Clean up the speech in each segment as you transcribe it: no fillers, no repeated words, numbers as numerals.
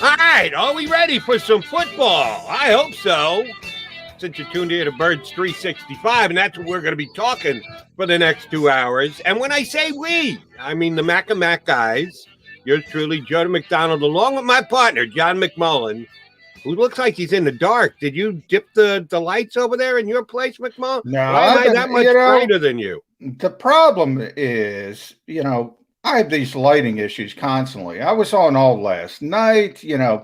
All right, are we ready for some football? I hope so. Since you're tuned in to Birds 365, and that's what we're going to be talking for the next 2 hours. And when I say we, I mean the Mac and Mac guys. Yours truly, Joe McDonald, along with my partner, John McMullen, who looks like he's in the dark. Did you dip the lights over there in your place, McMullen? No. Why am I that much brighter than you? The problem is, I have these lighting issues constantly. I was on all last night. I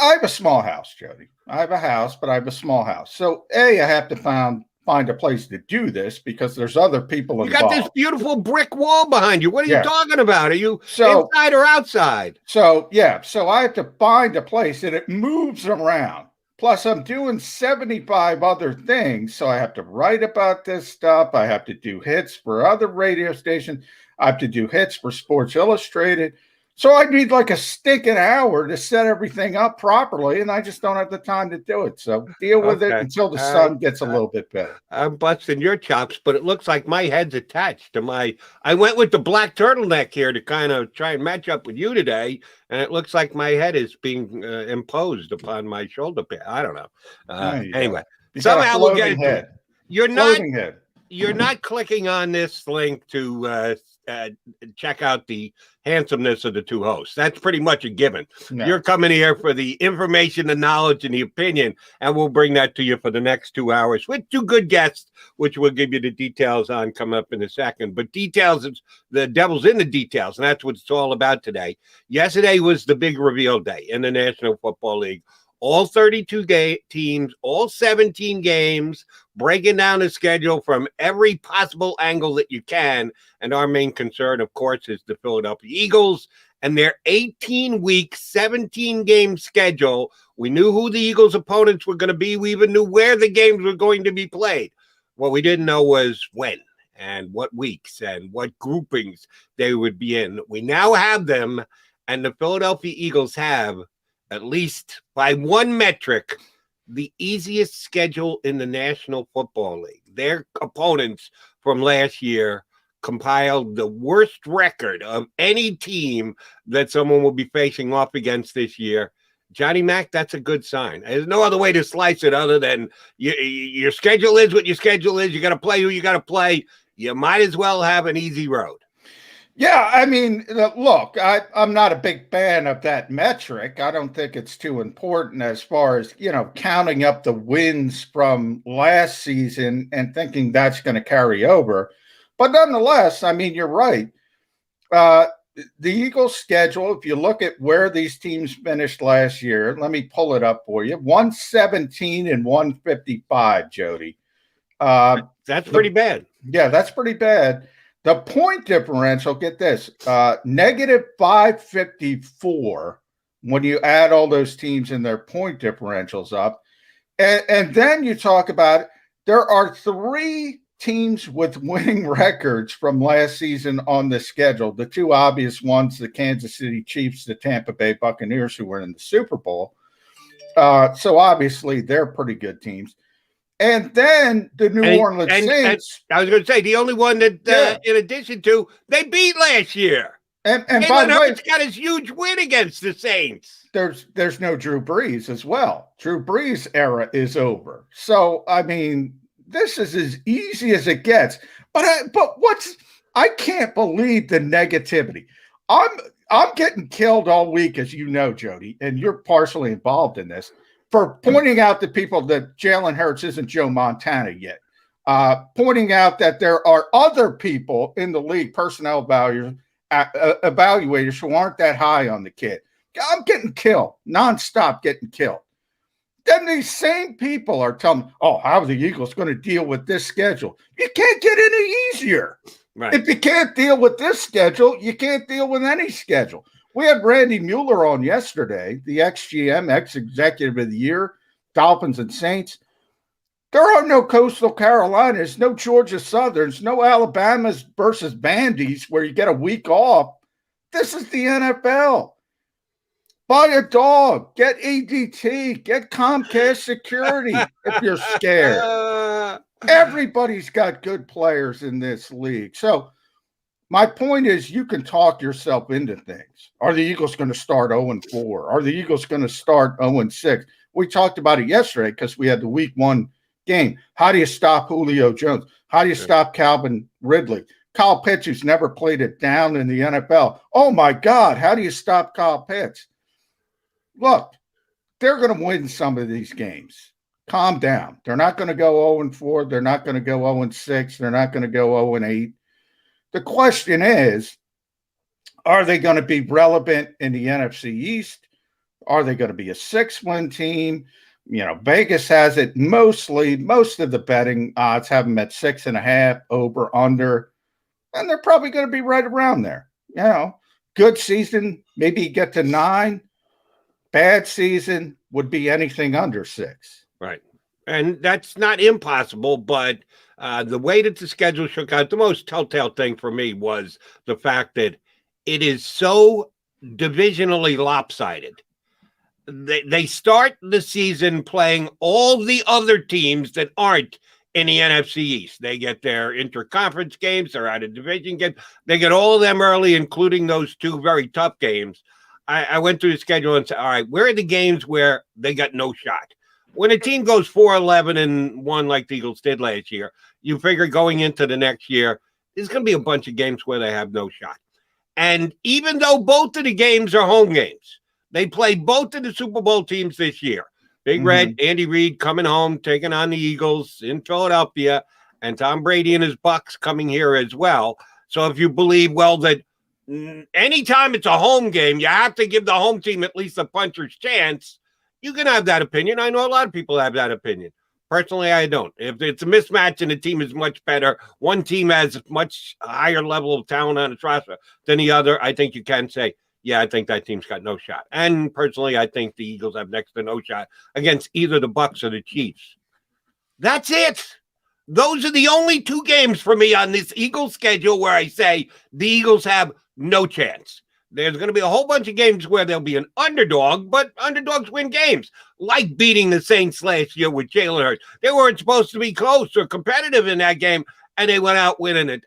have a small house, Jody. I have a house, but I have a small house. So, I have to find a place to do this because there's other people involved. You got this beautiful brick wall behind you. What are you talking about? Are you inside or outside? So I have to find a place, and it moves around. Plus, I'm doing 75 other things, so I have to write about this stuff. I have to do hits for other radio stations. I have to do hits for Sports Illustrated. So I need like a stinking hour to set everything up properly, and I just don't have the time to do it. So deal with it until the sun gets a little bit better. I'm busting your chops, but it looks like my head's attached to my – I went with the black turtleneck here to kind of try and match up with you today, and it looks like my head is being imposed upon my shoulder pad. I don't know. Anyway, somehow we'll get it. You're not clicking on this link to check out the handsomeness of the two hosts. That's pretty much a given. No. You're coming here for the information, the knowledge, and the opinion, and we'll bring that to you for the next 2 hours with two good guests, which we'll give you the details on coming up in a second. But details, the devil's in the details, and that's what it's all about today. Yesterday was the big reveal day in the National Football League. All 32 teams, all 17 games, breaking down the schedule from every possible angle that you can. And our main concern, of course, is the Philadelphia Eagles and their 18-week, 17-game schedule. We knew who the Eagles' opponents were going to be. We even knew where the games were going to be played. What we didn't know was when and what weeks and what groupings they would be in. We now have them, and the Philadelphia Eagles have, at least by one metric, the easiest schedule in the National Football League. Their opponents from last year compiled the worst record of any team that someone will be facing off against this year. Johnny Mac, that's a good sign. There's no other way to slice it other than your schedule is what your schedule is. You got to play who you got to play. You might as well have an easy road. Yeah, I mean, look, I'm not a big fan of that metric. I don't think it's too important as far as, counting up the wins from last season and thinking that's going to carry over. But nonetheless, I mean, you're right. The Eagles' schedule, if you look at where these teams finished last year, let me pull it up for you. 117 and 155, Jody. That's pretty bad. Yeah, that's pretty bad. The point differential, get this, negative 554 when you add all those teams and their point differentials up. And then you talk about there are 3 teams with winning records from last season on the schedule. The two obvious ones, the Kansas City Chiefs, the Tampa Bay Buccaneers, who were in the Super Bowl. So obviously they're pretty good teams. And then the New Orleans Saints. I was going to say, the only one that, in addition to, they beat last year. And by the way, it's got his huge win against the Saints. There's no Drew Brees as well. Drew Brees' era is over. So, I mean, this is as easy as it gets. But I can't believe the negativity. I'm getting killed all week, as you know, Jody, and you're partially involved in this, for pointing out to people that Jalen Hurts isn't Joe Montana yet, pointing out that there are other people in the league, personnel evaluators, who aren't that high on the kid. I'm getting killed, nonstop getting killed. Then these same people are telling me, how are the Eagles going to deal with this schedule? You can't get any easier. Right. If you can't deal with this schedule, you can't deal with any schedule. We had Randy Mueller on yesterday, the ex-GM, ex-executive of the year, Dolphins and Saints. There are no Coastal Carolinas, no Georgia Southerns, no Alabamas versus Vandies where you get a week off. This is the NFL. Buy a dog, get ADT, get Comcast security if you're scared. Everybody's got good players in this league. So My point is, you can talk yourself into things. Are the Eagles going to start 0-4? Are the Eagles going to start 0-6? We talked about it yesterday because we had the week 1 game. How do you stop Julio Jones? How do you stop Calvin Ridley? Kyle Pitts, who's never played it down in the NFL. Oh, my God, how do you stop Kyle Pitts? Look, they're going to win some of these games. Calm down. They're not going to go 0-4. They're not going to go 0-6. They're not going to go 0-8. The question is, are they going to be relevant in the NFC East? Are they going to be a 6-win team? Vegas has it most of the betting odds have them at 6.5, over, under, and they're probably going to be right around there. Good season, maybe get to 9. Bad season would be anything under 6. Right. And that's not impossible, but the way that the schedule shook out, the most telltale thing for me was the fact that it is so divisionally lopsided. They start the season playing all the other teams that aren't in the NFC East. They get their interconference games, they're out of division games. They get all of them early, including those 2 very tough games. I went through the schedule and said, all right, where are the games where they got no shot? When a team goes 4-11-1 like the Eagles did last year, you figure going into the next year, there's going to be a bunch of games where they have no shot. And even though both of the games are home games, they play both of the Super Bowl teams this year. Big Red, Andy Reid coming home, taking on the Eagles in Philadelphia, and Tom Brady and his Bucs coming here as well. So if you believe, that anytime it's a home game, you have to give the home team at least a puncher's chance, you can have that opinion. I know a lot of people have that opinion. Personally, I don't. If it's a mismatch and the team is much better, one team has much higher level of talent on its roster than the other, I think you can say, yeah, I think that team's got no shot. And personally, I think the Eagles have next to no shot against either the Bucs or the Chiefs. That's it. Those are the only 2 games for me on this Eagles schedule where I say the Eagles have no chance. There's going to be a whole bunch of games where there'll be an underdog, but underdogs win games, like beating the Saints last year with Jalen Hurts. They weren't supposed to be close or competitive in that game, and they went out winning it.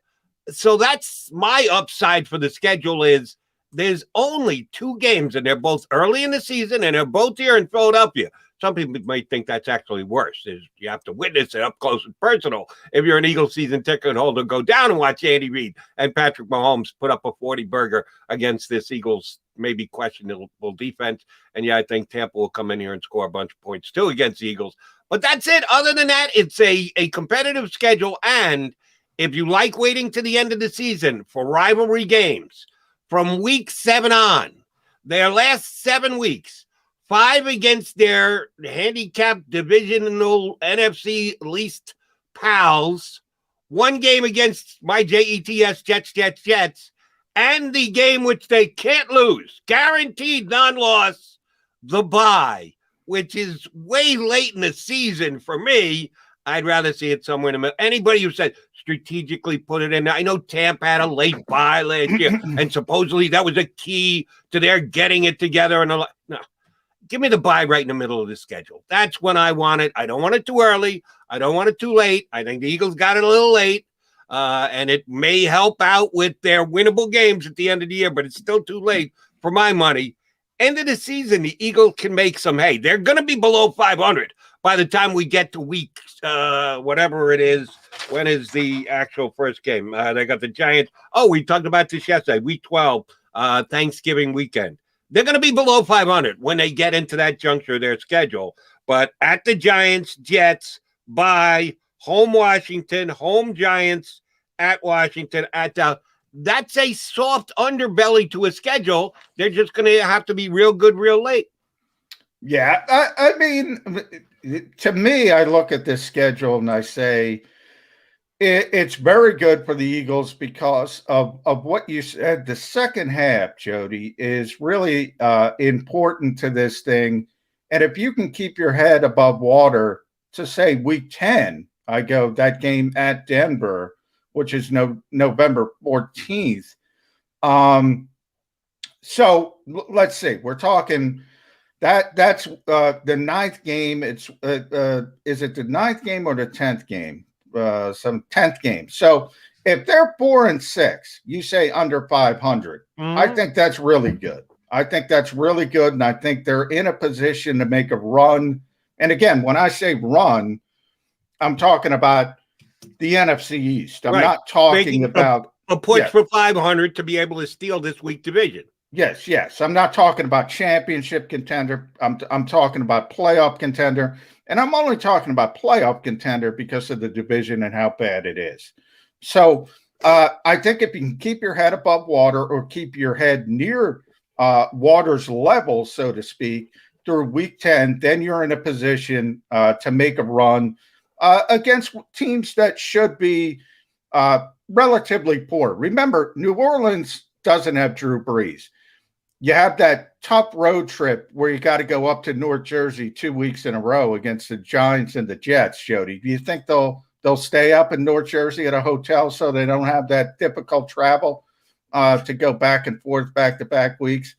So that's my upside for the schedule is there's only 2 games, and they're both early in the season, and they're both here in Philadelphia. Some people might think that's actually worse. You have to witness it up close and personal. If you're an Eagles season ticket holder, go down and watch Andy Reid and Patrick Mahomes put up a 40-burger against this Eagles maybe questionable defense. And yeah, I think Tampa will come in here and score a bunch of points too against the Eagles. But that's it. Other than that, it's a competitive schedule. And if you like waiting to the end of the season for rivalry games, from week 7 on, their last 7 weeks, 5 against their handicapped divisional NFC least pals, 1 game against my Jets, Jets, and the game which they can't lose, guaranteed non-loss, the bye, which is way late in the season for me. I'd rather see it somewhere in the middle. Anybody who said strategically put it in, I know Tampa had a late bye last year, and supposedly that was a key to their getting it together. And no. Give me the bye right in the middle of the schedule. That's when I want it. I don't want it too early. I don't want it too late. I think the Eagles got it a little late, and it may help out with their winnable games at the end of the year, but it's still too late for my money. End of the season, the Eagles can make some hay. They're going to be below 500 by the time we get to week whatever it is. When is the actual first game? They got the Giants. Oh, we talked about this yesterday, week 12, Thanksgiving weekend. They're going to be below 500 when they get into that juncture of their schedule. But at the Giants, Jets, bye, home Washington, home Giants, at Washington, that's a soft underbelly to a schedule. They're just going to have to be real good, real late. Yeah, I mean, to me, I look at this schedule and I say, it's very good for the Eagles because of what you said. The second half, Jody, is really important to this thing. And if you can keep your head above water to say week 10, I go that game at Denver, which is November 14th. So let's see. We're talking that's the 9th game. It's is it the 9th game or the 10th game? Some 10th game. So if they're 4-6, you say under 500. I think that's really good. I think that's really good, and I think they're in a position to make a run. And again, when I say run, I'm talking about the NFC East. I'm not talking about a push for 500 to be able to steal this weak division. Yes. I'm not talking about championship contender. I'm talking about playoff contender, and I'm only talking about playoff contender because of the division and how bad it is. So I think if you can keep your head above water or keep your head near water's level, so to speak, through week 10, then you're in a position to make a run against teams that should be relatively poor. Remember, New Orleans doesn't have Drew Brees. You have that tough road trip where you got to go up to North Jersey 2 weeks in a row against the Giants and the Jets, Jody. Do you think they'll stay up in North Jersey at a hotel so they don't have that difficult travel to go back and forth back-to-back weeks?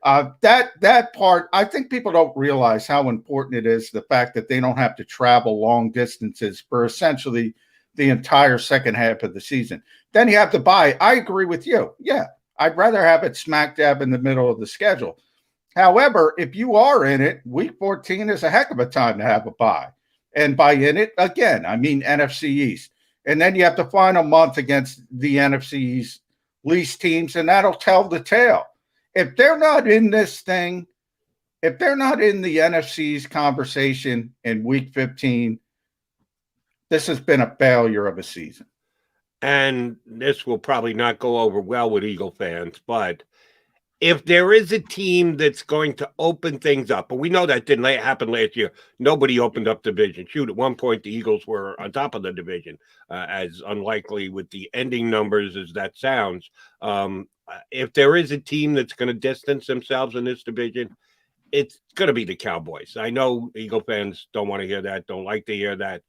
That part, I think people don't realize how important it is, the fact that they don't have to travel long distances for essentially the entire second half of the season. Then you have to bye. I agree with you. Yeah, I'd rather have it smack dab in the middle of the schedule. However, if you are in it, week 14 is a heck of a time to have a bye. And by in it, again, I mean NFC East. And then you have the final month against the NFC East least teams, and that'll tell the tale. If they're not in this thing, if they're not in the NFC's conversation in week 15, this has been a failure of a season. And this will probably not go over well with Eagle fans, but if there is a team that's going to open things up, and we know that didn't happen last year, nobody opened up division. Shoot, at one point, the Eagles were on top of the division, as unlikely with the ending numbers as that sounds. If there is a team that's going to distance themselves in this division, it's going to be the Cowboys. I know Eagle fans don't want to hear that, don't like to hear that.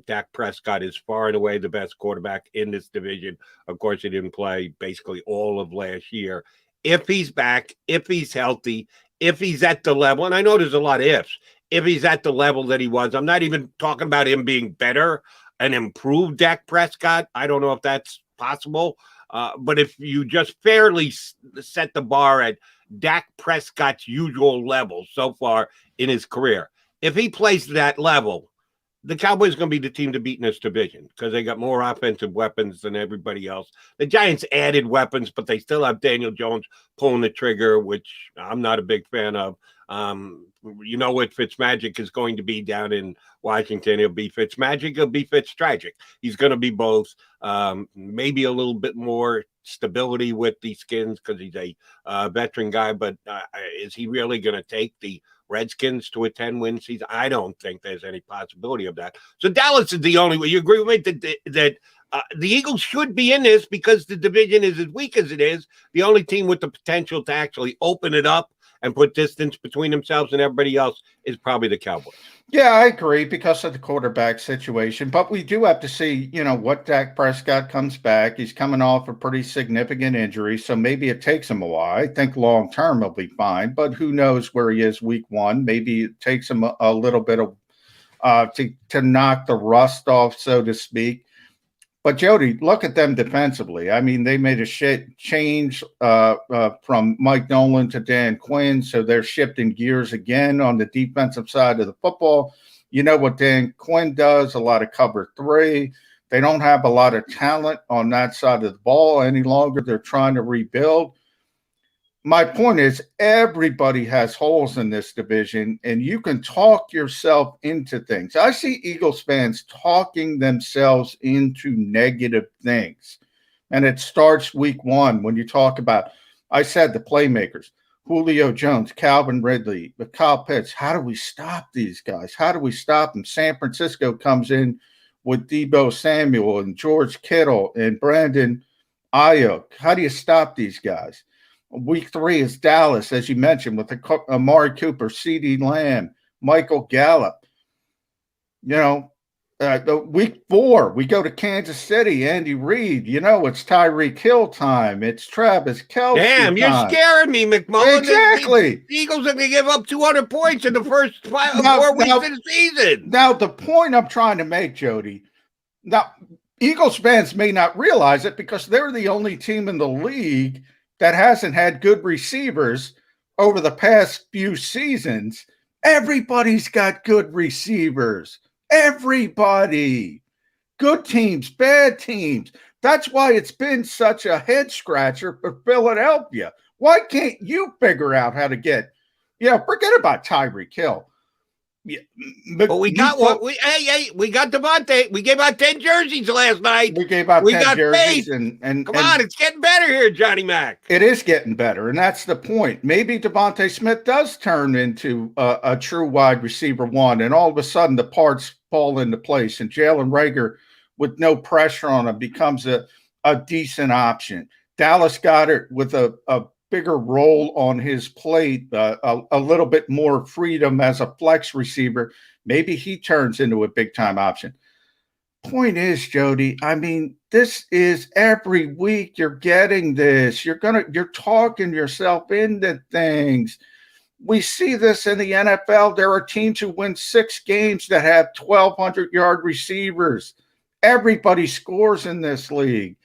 Dak Prescott is far and away the best quarterback in this division. Of course, he didn't play basically all of last year. If he's back, if he's healthy, if he's at the level, and I know there's a lot of ifs, if he's at the level that he was, I'm not even talking about him being better and improved Dak Prescott. I don't know if that's possible. But if you just fairly set the bar at Dak Prescott's usual level so far in his career, if he plays to that level, the Cowboys are going to be the team to beat in this division because they got more offensive weapons than everybody else. The Giants added weapons, but they still have Daniel Jones pulling the trigger, which I'm not a big fan of. You know what Fitzmagic is going to be down in Washington. He'll be Fitzmagic. He'll be Fitztragic. He's going to be both. Maybe a little bit more stability with the Skins because he's a veteran guy, but is he really going to take the Redskins to a 10-win season? I don't think there's any possibility of that. So Dallas is the only way. You agree with me that the Eagles should be in this because the division is as weak as it is. The only team with the potential to actually open it up and put distance between themselves and everybody else is probably the Cowboys. Yeah, I agree because of the quarterback situation. But we do have to see, what Dak Prescott comes back. He's coming off a pretty significant injury, so maybe it takes him a while. I think long-term he'll be fine, but who knows where he is week 1. Maybe it takes him a little bit of to knock the rust off, so to speak. But, Jody, look at them defensively. I mean, they made a change from Mike Nolan to Dan Quinn, so they're shifting gears again on the defensive side of the football. You know what Dan Quinn does, a lot of cover 3. They don't have a lot of talent on that side of the ball any longer. They're trying to rebuild. My point is everybody has holes in this division, and you can talk yourself into things. I see Eagles fans talking themselves into negative things, and it starts week 1 when you talk about, I said the playmakers, Julio Jones, Calvin Ridley, Kyle Pitts. How do we stop these guys? How do we stop them? San Francisco comes in with Deebo Samuel and George Kittle and Brandon Ayuk. How do you stop these guys? Week 3 is Dallas, as you mentioned, with Amari Cooper, CeeDee Lamb, Michael Gallup. The week 4, we go to Kansas City, Andy Reid. It's Tyreek Hill time. It's Travis Kelce. Damn, you're time. Scaring me, McMullen. Exactly. The Eagles are going to give up 200 points in the first 4 weeks of the season. Now, the point I'm trying to make, Jody, now, Eagles fans may not realize it because they're the only team in the league that hasn't had good receivers over the past few seasons. Everybody's got good receivers. Everybody. Good teams, bad teams. That's why it's been such a head scratcher for Philadelphia. Why can't you figure out how to get, forget about Tyreek Hill. Yeah, but we got what we got Devontae. We gave out 10 jerseys last night. We gave out 10 jerseys and come on, it's getting better here, Johnny Mac. It is getting better, and that's the point. Maybe Devontae Smith does turn into a true wide receiver one, and all of a sudden the parts fall into place, and Jalen Reagor, with no pressure on him, becomes a decent option. Dallas Goedert with a bigger role on his plate, a little bit more freedom as a flex receiver. Maybe he turns into a big-time option. Point is, Jody, I mean, this is every week you're getting this. You're talking yourself into things. We see this in the NFL. There are teams who win 6 games that have 1,200-yard receivers. Everybody scores in this league.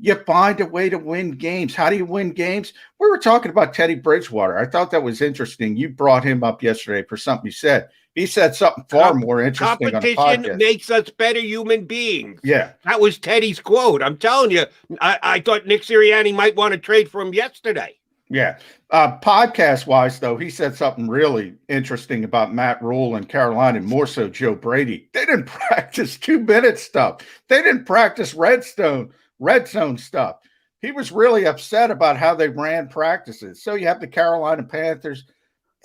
You find a way to win games. How do you win games? We were talking about Teddy Bridgewater. I thought that was interesting. You brought him up yesterday for something he said. He said something far more interesting on the podcast. Competition makes us better human beings. Yeah. That was Teddy's quote. I'm telling you, I thought Nick Sirianni might want to trade for him yesterday. Yeah. Podcast-wise, though, he said something really interesting about Matt Rule and Carolina, and more so Joe Brady. They didn't practice 2-minute stuff. They didn't practice red zone stuff. He was really upset about how they ran practices. So you have the Carolina Panthers.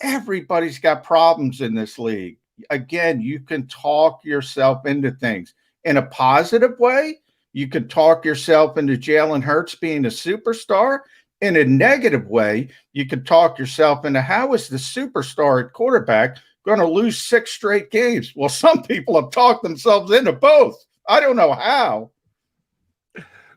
Everybody's got problems in this league. Again, you can talk yourself into things. In a positive way, you can talk yourself into Jalen Hurts being a superstar. In a negative way, you can talk yourself into how is the superstar at quarterback going to lose 6 straight games? Well, some people have talked themselves into both. I don't know how.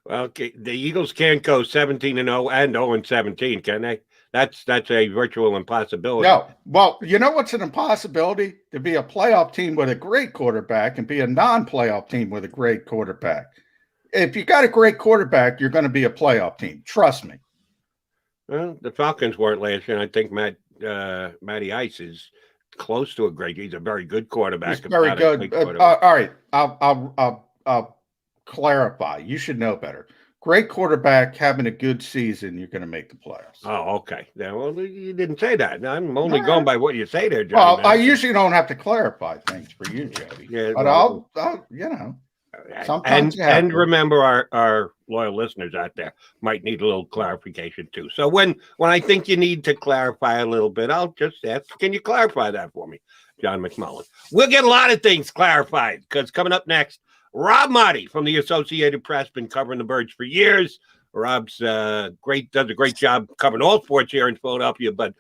Well, the Eagles can't go 17-0 and 0-17, can they? That's a virtual impossibility. No. Well, you know what's an impossibility? To be a playoff team with a great quarterback and be a non-playoff team with a great quarterback. If you got a great quarterback, you're going to be a playoff team. Trust me. Well, the Falcons weren't last year. I think Maaddi Ice is close to a great. He's a very good quarterback. He's very good. All right, I'll clarify. You should know better. Great quarterback having a good season, you're going to make the playoffs. Oh, okay. Yeah, well, you didn't say that. I'm only going by what you say there, Johnny. Well, I usually don't have to clarify things for you, Jody. Yeah, but I'll sometimes and remember our loyal listeners out there might need a little clarification too. So when I think you need to clarify a little bit, I'll just ask, can you clarify that for me, John McMullen? We'll get a lot of things clarified because coming up next, Rob Maaddi from the Associated Press, been covering the Birds for years. Rob's does a great job covering all sports here in Philadelphia, but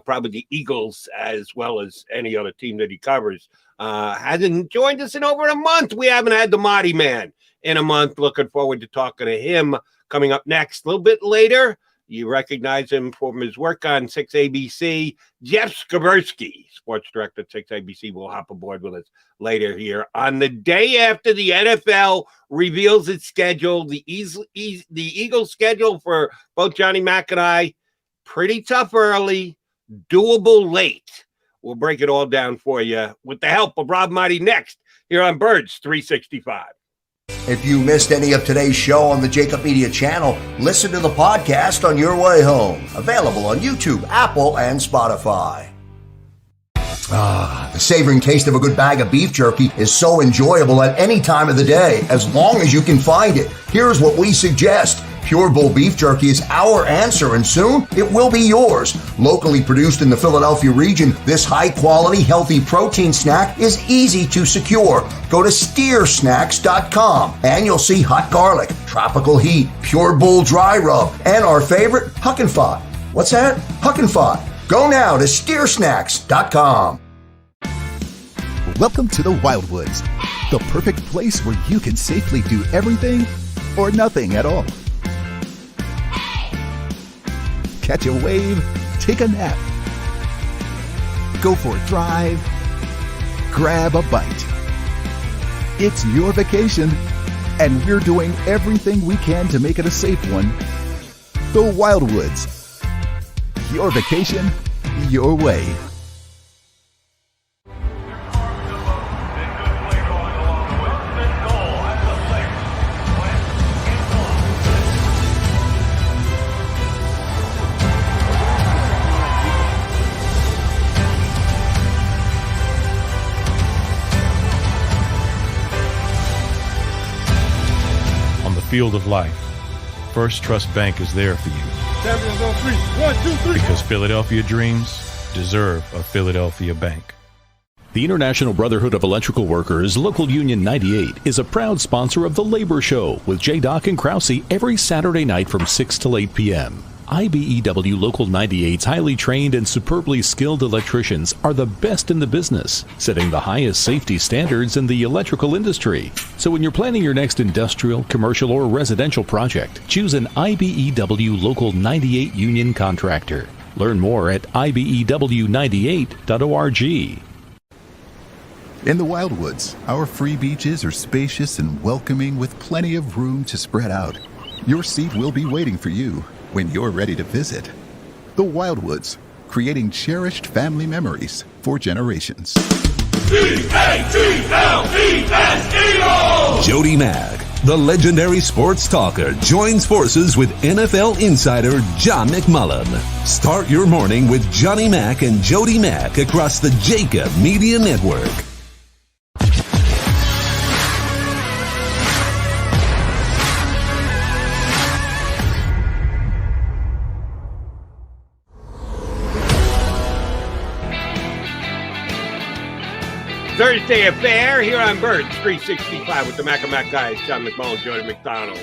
probably the Eagles as well as any other team that he covers. Hasn't joined us in over a month. We haven't had the Maaddi man in a month. Looking forward to talking to him coming up next. A little bit later, you recognize him from his work on 6ABC. Jeff Skversky, sports director at 6ABC, will hop aboard with us later here on the day after the NFL reveals its schedule. The Eagles schedule for both Johnny Mac and I, pretty tough early, doable late. We'll break it all down for you with the help of Rob Maaddi next here on Birds 365. If you missed any of today's show on the JAKIB Media channel, listen to the podcast on your way home. Available on YouTube, Apple, and Spotify. The savoring taste of a good bag of beef jerky is so enjoyable at any time of the day, as long as you can find it. Here's what we suggest. Pure Bull Beef Jerky is our answer, and soon it will be yours. Locally produced in the Philadelphia region, this high-quality, healthy protein snack is easy to secure. Go to steersnacks.com, and you'll see hot garlic, tropical heat, Pure Bull dry rub, and our favorite, Huck and Fod. What's that? Huck and Fod. Go now to steersnacks.com. Welcome to the Wildwoods, the perfect place where you can safely do everything or nothing at all. Catch a wave, take a nap, go for a drive, grab a bite. It's your vacation, and we're doing everything we can to make it a safe one. The Wildwoods. Your vacation, your way. Field of life, First Trust Bank is there for you. Champions on 3. 1, 2, 3. Because Philadelphia dreams deserve a Philadelphia bank. The International Brotherhood of Electrical Workers, Local Union 98, is a proud sponsor of The Labor Show with J. Doc and Krause every Saturday night from 6 till 8 p.m. IBEW Local 98's highly trained and superbly skilled electricians are the best in the business, setting the highest safety standards in the electrical industry. So when you're planning your next industrial, commercial, or residential project, choose an IBEW Local 98 union contractor. Learn more at ibew98.org. In the Wildwoods, our free beaches are spacious and welcoming with plenty of room to spread out. Your seat will be waiting for you when you're ready to visit. The Wildwoods, creating cherished family memories for generations. D-A-T-L-E-S-E-O! Jody Mack, the legendary sports talker, joins forces with NFL insider John McMullen. Start your morning with Johnny Mack and Jody Mack across the JAKIB Media Network. Thursday affair here on Birds 365 with the Mac and Mac guys, John McMullen, Jody McDonald.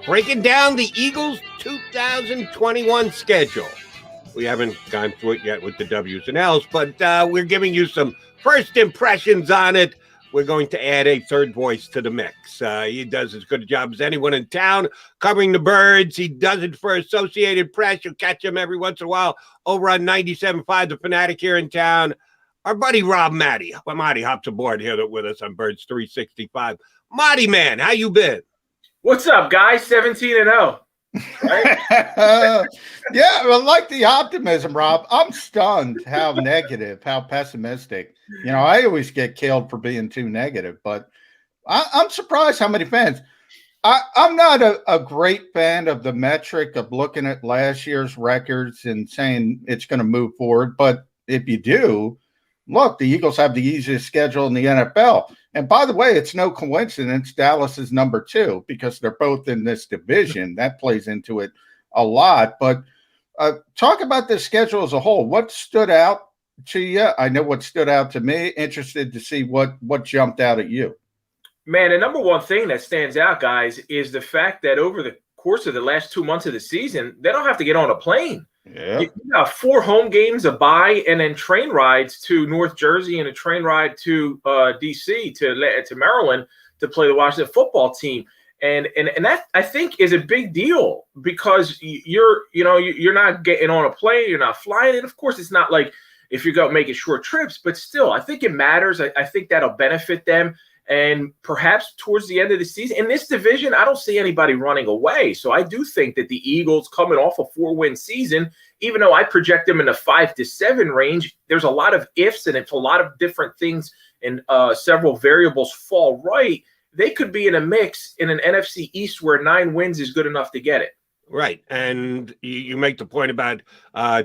Breaking down the Eagles' 2021 schedule. We haven't gone through it yet with the W's and L's, but we're giving you some first impressions on it. We're going to add a third voice to the mix. He does as good a job as anyone in town covering the Birds. He does it for Associated Press. You'll catch him every once in a while over on 97.5, The Fanatic here in town. Our buddy Rob Maaddi. Well, Maaddi hops aboard here with us on Birds 365. Maaddi, man, how you been? What's up, guys? 17-0. Right? Yeah, I like the optimism, Rob. I'm stunned how negative, how pessimistic. You know, I always get killed for being too negative, but I'm surprised how many fans. I'm not a great fan of the metric of looking at last year's records and saying it's going to move forward, but if you do, look, the Eagles have the easiest schedule in the NFL. And by the way, it's no coincidence Dallas is number 2 because they're both in this division. That plays into it a lot. But talk about the schedule as a whole. What stood out to you? I know what stood out to me. Interested to see what jumped out at you. Man, the number one thing that stands out, guys, is the fact that over the course of the last 2 months of the season, they don't have to get on a plane. Yeah. You got 4 home games, a bye, and then train rides to North Jersey and a train ride to D.C. to Maryland to play the Washington football team, and that I think is a big deal because you're not getting on a plane, you're not flying, and of course it's not like if you're going making short trips, but still I think it matters. I think that'll benefit them. And perhaps towards the end of the season, in this division, I don't see anybody running away. So I do think that the Eagles, coming off a 4-win season, even though I project them in the 5 to 7 range, there's a lot of ifs and if a lot of different things and several variables fall right, they could be in a mix in an NFC East where 9 wins is good enough to get it. Right. And you make the point about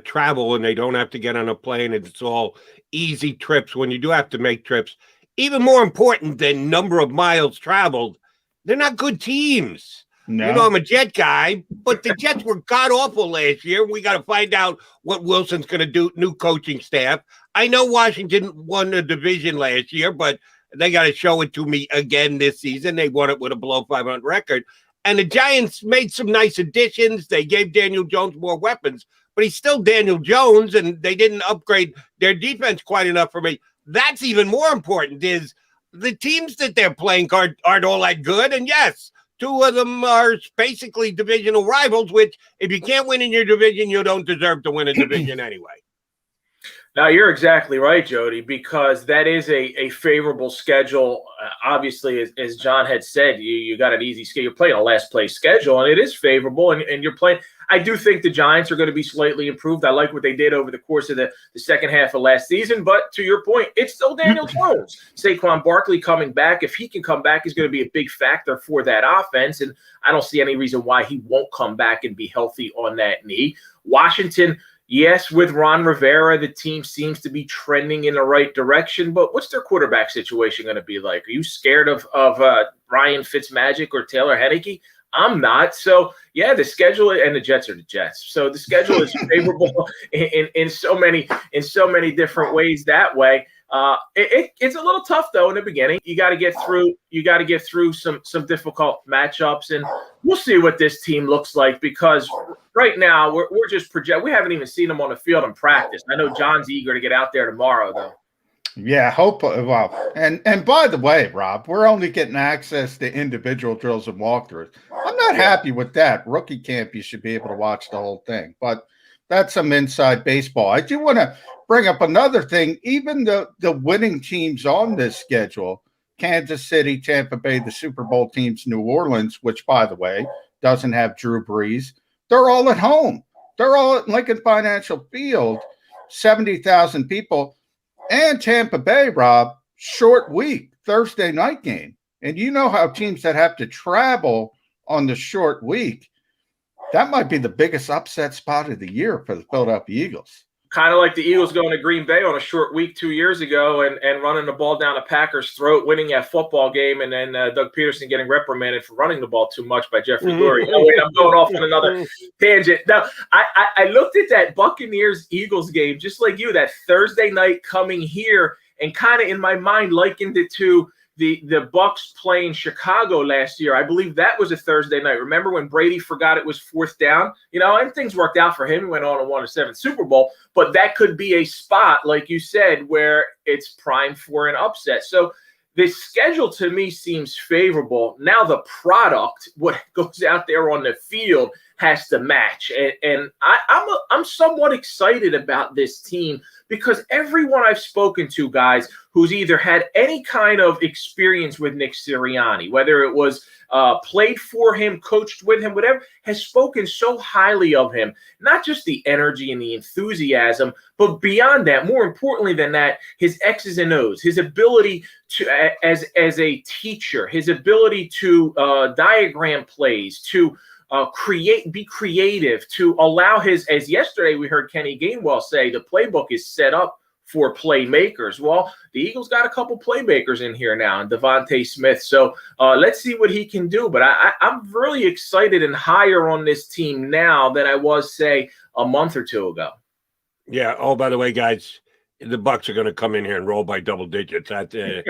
travel and they don't have to get on a plane and it's all easy trips. When you do have to make trips, even more important than number of miles traveled, they're not good teams. No. You know, I'm a Jet guy, but the Jets were god-awful last year. We got to find out what Wilson's going to do, new coaching staff. I know Washington won the division last year, but they got to show it to me again this season. They won it with a below 500 record. And the Giants made some nice additions. They gave Daniel Jones more weapons, but he's still Daniel Jones, and they didn't upgrade their defense quite enough for me. That's even more important is the teams that they're playing aren't all that good. And yes, 2 of them are basically divisional rivals, which if you can't win in your division, you don't deserve to win a division anyway. Now, you're exactly right, Jody, because that is a favorable schedule. Obviously, as John had said, you got an easy schedule. You're playing a last place schedule, and it is favorable, and you're playing. I do think the Giants are going to be slightly improved. I like what they did over the course of the second half of last season, but to your point, it's still Daniel Jones. Saquon Barkley coming back. If he can come back, he's going to be a big factor for that offense, and I don't see any reason why he won't come back and be healthy on that knee. Washington, yes, with Ron Rivera, the team seems to be trending in the right direction, but what's their quarterback situation going to be like? Are you scared of Ryan Fitzmagic or Taylor Heineke? I'm not. So, yeah, the schedule, and the Jets are the Jets. So the schedule is favorable in so many different ways that way. It's a little tough though in the beginning. You got to get through some difficult matchups, and we'll see what this team looks like, because right now we're just project. We haven't even seen them on the field in practice. I know John's eager to get out there tomorrow though. Yeah, hope. Well, and by the way, Rob, we're only getting access to individual drills and walkthroughs. I'm not happy with that. Rookie camp, you should be able to watch the whole thing, but that's some inside baseball. I do want to bring up another thing. Even the winning teams on this schedule, Kansas City, Tampa Bay, the Super Bowl teams, New Orleans, which, by the way, doesn't have Drew Brees, they're all at home. They're all at Lincoln Financial Field, 70,000 people. And Tampa Bay, Rob, short week, Thursday night game. And you know how teams that have to travel on the short week, that might be the biggest upset spot of the year for the Philadelphia Eagles. Kind of like the Eagles going to Green Bay on a short week 2 years ago and running the ball down a Packers' throat, winning that football game, and then Doug Peterson getting reprimanded for running the ball too much by Jeffrey Lurie. Oh, wait, I'm going off on another tangent. Now, I looked at that Buccaneers-Eagles game, just like you, that Thursday night coming here, and kind of in my mind likened it to the Bucs playing Chicago last year. I believe that was a Thursday night. Remember when Brady forgot it was fourth down? And things worked out for him. He went on and won a 7th Super Bowl. But that could be a spot, like you said, where it's prime for an upset. So the schedule to me seems favorable. Now the product, what goes out there on the field, has to match. And I'm somewhat excited about this team, because everyone I've spoken to, guys, who's either had any kind of experience with Nick Sirianni, whether it was played for him, coached with him, whatever, has spoken so highly of him. Not just the energy and the enthusiasm, but beyond that, more importantly than that, his X's and O's, his ability to, as a teacher, his ability to diagram plays, to be creative, to allow as yesterday we heard Kenny Gainwell say, the playbook is set up for playmakers. Well, the Eagles got a couple playmakers in here now, and Devontae Smith. So let's see what he can do. But I'm really excited and higher on this team now than I was, say, a month or two ago. Yeah. Oh, by the way, guys, the Bucs are going to come in here and roll by double digits. There's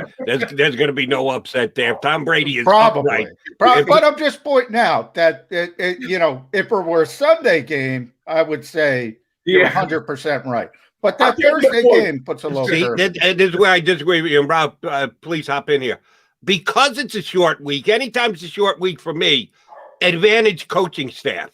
going to be no upset there. Tom Brady is probably, upright. But I'm just pointing out that if it were a Sunday game, I would say you're 100% right. But that Thursday game puts a little. See, this is where I disagree with you. And Rob, please hop in here. Because it's a short week. Anytime it's a short week for me, advantage coaching staff.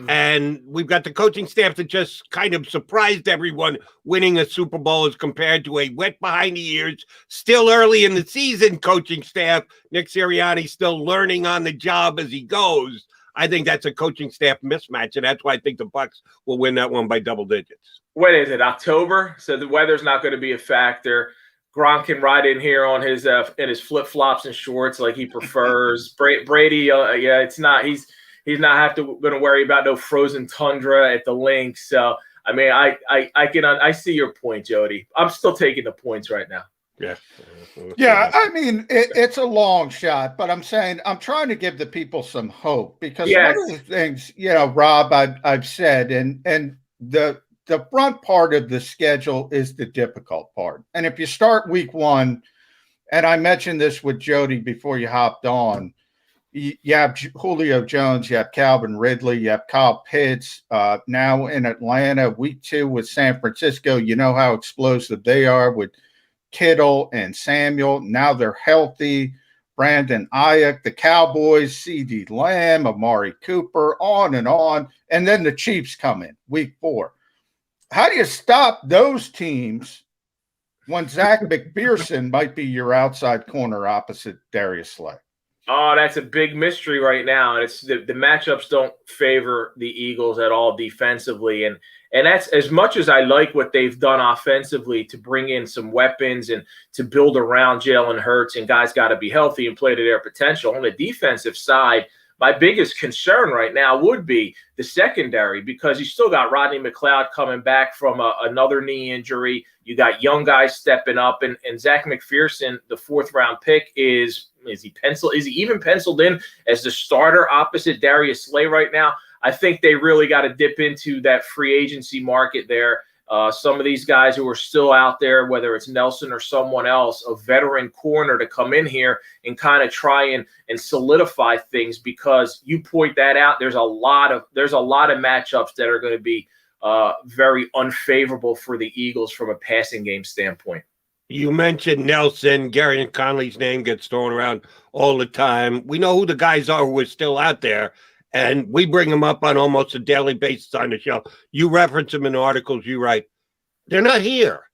And we've got the coaching staff that just kind of surprised everyone, winning a Super Bowl as compared to a wet behind the ears, still early in the season coaching staff. Nick Sirianni still learning on the job as he goes. I think that's a coaching staff mismatch, and that's why I think the Bucs will win that one by double digits. What is it, October? So the weather's not going to be a factor. Gronk can ride in here on his in his flip-flops and shorts like he prefers. Brady, it's not. He's not going to worry about no frozen tundra at the link. So, I mean, I see your point, Jody. I'm still taking the points right now. Yeah. I mean, it's a long shot, but I'm saying I'm trying to give the people some hope, because one of the things, Rob, I've said, and the front part of the schedule is the difficult part. And if you start week 1, and I mentioned this with Jody before you hopped on, you have Julio Jones, you have Calvin Ridley, you have Kyle Pitts now in Atlanta. Week 2 with San Francisco. You know how explosive they are with Kittle and Samuel. Now they're healthy. Brandon Ayuk, the Cowboys, CeeDee Lamb, Amari Cooper, on. And then the Chiefs come in week 4. how do you stop those teams when Zach McPherson might be your outside corner opposite Darius Slay? Oh, that's a big mystery right now. And it's the matchups don't favor the Eagles at all defensively. And that's, as much as I like what they've done offensively to bring in some weapons and to build around Jalen Hurts, and guys got to be healthy and play to their potential. On the defensive side, my biggest concern right now would be the secondary, because you still got Rodney McLeod coming back from another knee injury. You got young guys stepping up, and Zach McPherson, the 4th-round pick, is he even penciled in as the starter opposite Darius Slay right now? I think they really got to dip into that free agency market there. Some of these guys who are still out there, whether it's Nelson or someone else, a veteran corner to come in here and kind of try and solidify things, because you point that out. There's a lot of matchups that are going to be very unfavorable for the Eagles from a passing game standpoint. You mentioned Nelson. Gary and Conley's name gets thrown around all the time. We know who the guys are who are still out there, and we bring them up on almost a daily basis on the show. You reference them in articles you write. They're not here.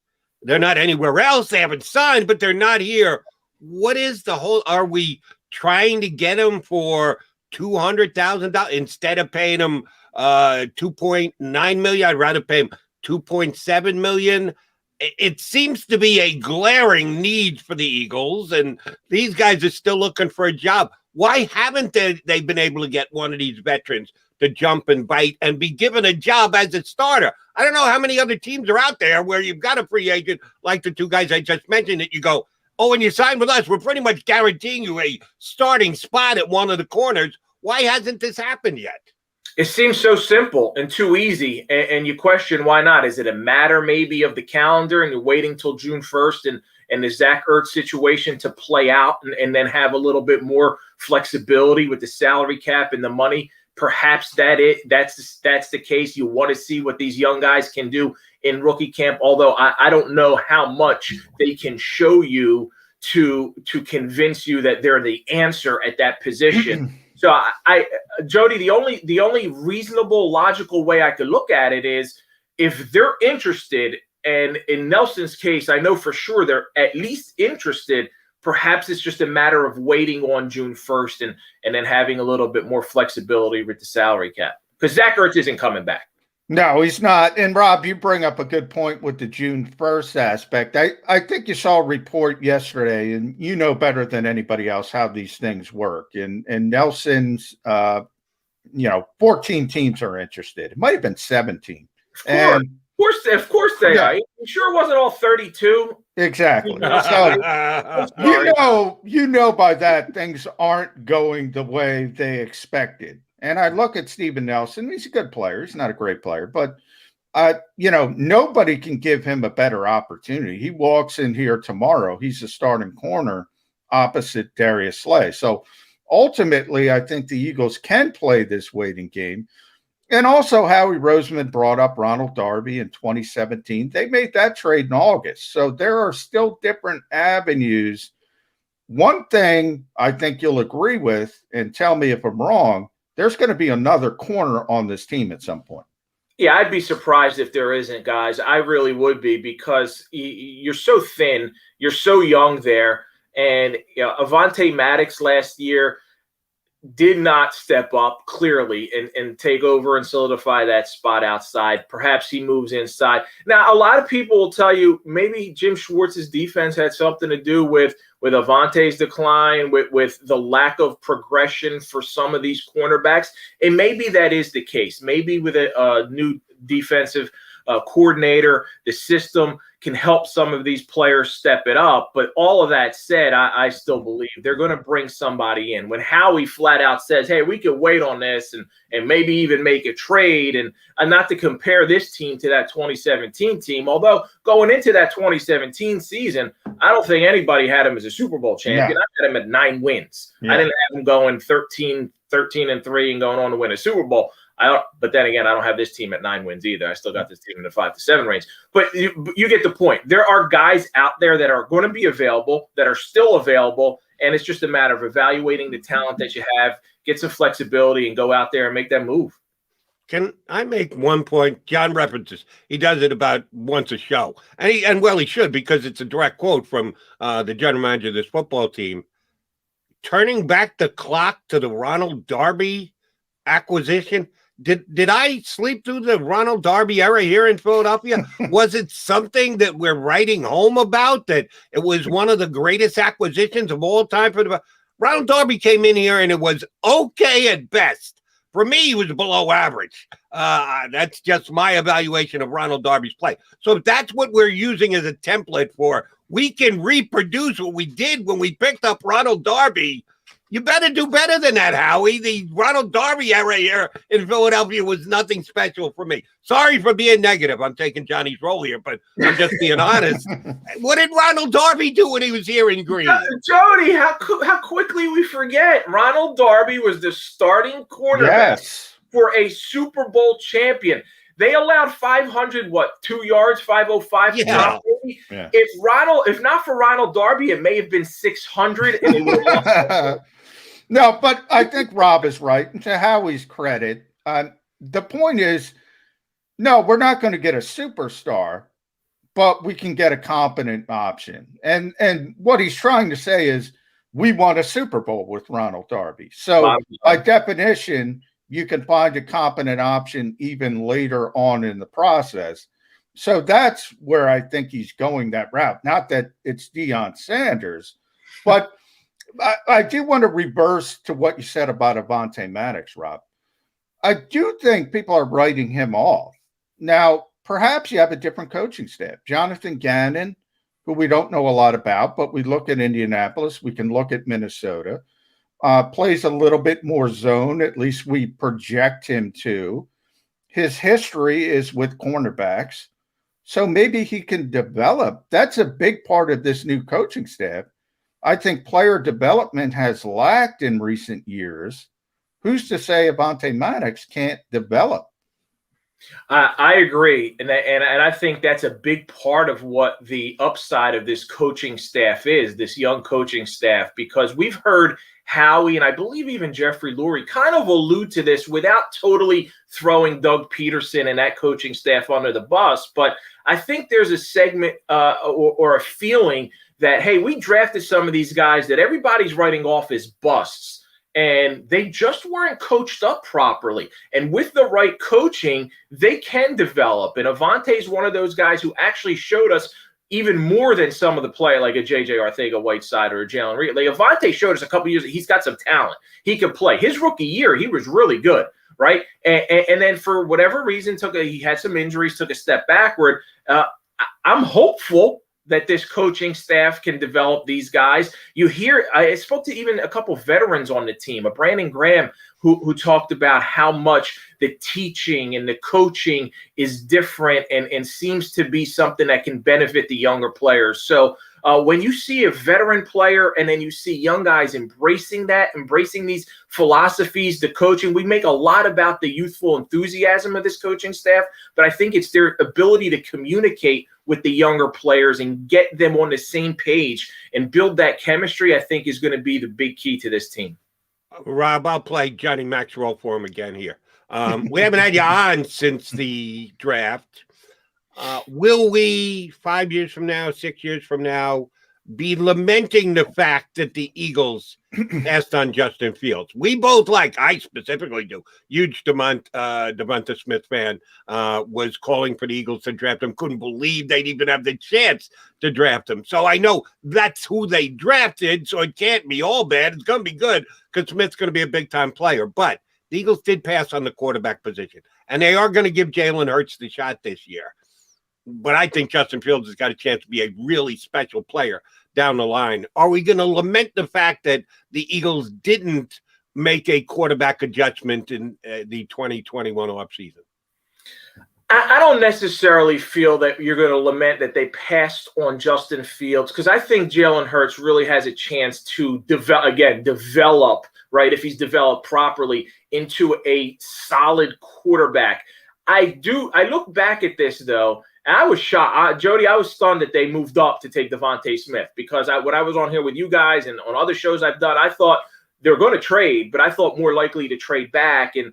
They're not anywhere else. They haven't signed, but they're not here. What is the whole – are we trying to get them for $200,000 instead of paying them $2.9 million? I'd rather pay them $2.7 million. It seems to be a glaring need for the Eagles, and these guys are still looking for a job. Why haven't they been able to get one of these veterans to jump and bite and be given a job as a starter? I don't know how many other teams are out there where you've got a free agent like the two guys I just mentioned that you go, oh, when you sign with us, we're pretty much guaranteeing you a starting spot at one of the corners. Why hasn't this happened yet? It seems so simple and too easy, and you question why not. Is it a matter maybe of the calendar and you're waiting till June 1st and the Zach Ertz situation to play out and then have a little bit more flexibility with the salary cap and the money? Perhaps that's the case. You want to see what these young guys can do in rookie camp, although I don't know how much they can show you to convince you that they're the answer at that position. So Jody, the only reasonable, logical way I could look at it is if they're interested, and in Nelson's case, I know for sure they're at least interested. Perhaps it's just a matter of waiting on June 1st and then having a little bit more flexibility with the salary cap, because Zach Ertz isn't coming back. No, he's not. And Rob, you bring up a good point with the June 1st aspect. I think you saw a report yesterday, and you know better than anybody else how these things work. And Nelson's, 14 teams are interested. It might have been 17. Of course they are. You sure it wasn't all 32? Exactly. So you know by that things aren't going the way they expected. And I look at Steven Nelson. He's a good player. He's not a great player, but nobody can give him a better opportunity. He walks in here tomorrow. He's a starting corner opposite Darius Slay. So ultimately, I think the Eagles can play this waiting game. And also, Howie Roseman brought up Ronald Darby in 2017. They made that trade in August. So there are still different avenues. One thing I think you'll agree with, and tell me if I'm wrong, there's going to be another corner on this team at some point. Yeah, I'd be surprised if there isn't, guys. I really would be, because you're so thin. You're so young there. And Avonte Maddox last year did not step up clearly and take over and solidify that spot outside. Perhaps he moves inside. Now, a lot of people will tell you maybe Jim Schwartz's defense had something to do with Avonte's decline, with the lack of progression for some of these cornerbacks. And maybe that is the case. Maybe with a new defensive coordinator, the system can help some of these players step it up. But all of that said, I still believe they're going to bring somebody in. When Howie flat out says, hey, we could wait on this and maybe even make a trade, and not to compare this team to that 2017 team, although going into that 2017 season, I don't think anybody had him as a Super Bowl champion. Yeah. I had him at 9 wins. Yeah. I didn't have him going 13-3 and going on to win a Super Bowl. But then again, I don't have this team at 9 wins either. I still got this team in the 5 to 7 range. But you get the point. There are guys out there that are going to be available, that are still available, and it's just a matter of evaluating the talent that you have, get some flexibility, and go out there and make that move. Can I make one point? John references. He does it about once a show. And well, he should, because it's a direct quote from the general manager of this football team. Turning back the clock to the Ronald Darby acquisition. Did I sleep through the Ronald Darby era here in Philadelphia? Was it something that we're writing home about, that it was one of the greatest acquisitions of all time for the Ronald Darby came in here and it was okay at best. For me, he was below average. That's just my evaluation of Ronald Darby's play. So if that's what we're using as a template for, we can reproduce what we did when we picked up Ronald Darby. You better do better than that, Howie. The Ronald Darby era here in Philadelphia was nothing special for me. Sorry for being negative. I'm taking Johnny's role here, but I'm just being honest. What did Ronald Darby do when he was here in Green? Jody, how quickly we forget. Ronald Darby was the starting quarterback for a Super Bowl champion. They allowed 500, 2 yards, 505. Yeah. If not for Ronald Darby, it may have been 600. And it would have No, but I think Rob is right. And to Howie's credit, the point is, no, we're not going to get a superstar, but we can get a competent option. And what he's trying to say is we want a Super Bowl with Ronald Darby. So by definition, you can find a competent option even later on in the process. So that's where I think he's going that route. Not that it's Deion Sanders, but I do want to reverse to what you said about Avonte Maddox, Rob. I do think people are writing him off. Now, perhaps you have a different coaching staff. Jonathan Gannon, who we don't know a lot about, but we look at Indianapolis, we can look at Minnesota, plays a little bit more zone, at least we project him to. His history is with cornerbacks, so maybe he can develop. That's a big part of this new coaching staff. I think player development has lacked in recent years. Who's to say Avonte Maddox can't develop? I agree, and I think that's a big part of what the upside of this coaching staff is, this young coaching staff, because we've heard Howie and I believe even Jeffrey Lurie kind of allude to this without totally throwing Doug Peterson and that coaching staff under the bus. But I think there's a segment or a feeling that, hey, we drafted some of these guys that everybody's writing off as busts, and they just weren't coached up properly. And with the right coaching, they can develop. And Avonte's one of those guys who actually showed us even more than some of the play, like a J.J. Arcega-Whiteside or a Jalen Reed. Like Avonte showed us a couple years that he's got some talent. He could play. His rookie year, he was really good, right? And then for whatever reason, he had some injuries, took a step backward. I'm hopeful that this coaching staff can develop these guys. You hear, I spoke to even a couple veterans on the team, a Brandon Graham, who talked about how much the teaching and the coaching is different and seems to be something that can benefit the younger players. So when you see a veteran player and then you see young guys embracing these philosophies, the coaching, we make a lot about the youthful enthusiasm of this coaching staff, but I think it's their ability to communicate with the younger players and get them on the same page and build that chemistry, I think is going to be the big key to this team. Rob, I'll play Johnny Mac's role for him again here. We haven't had you on since the draft. Will we, 5 years from now, 6 years from now, be lamenting the fact that the Eagles passed on Justin Fields? We both I specifically do, huge Devonta Smith fan, was calling for the Eagles to draft him, couldn't believe they'd even have the chance to draft him. So I know that's who they drafted, so it can't be all bad. It's going to be good because Smith's going to be a big-time player. But the Eagles did pass on the quarterback position, and they are going to give Jalen Hurts the shot this year. But I think Justin Fields has got a chance to be a really special player down the line. Are we going to lament the fact that the Eagles didn't make a quarterback adjustment in the 2021 offseason? I don't necessarily feel that you're going to lament that they passed on Justin Fields, because I think Jalen Hurts really has a chance to develop, right, if he's developed properly, into a solid quarterback. I look back at this, though, and I was shocked. Jody, I was stunned that they moved up to take Devonta Smith, because when I was on here with you guys and on other shows I've done, I thought they're going to trade, but I thought more likely to trade back and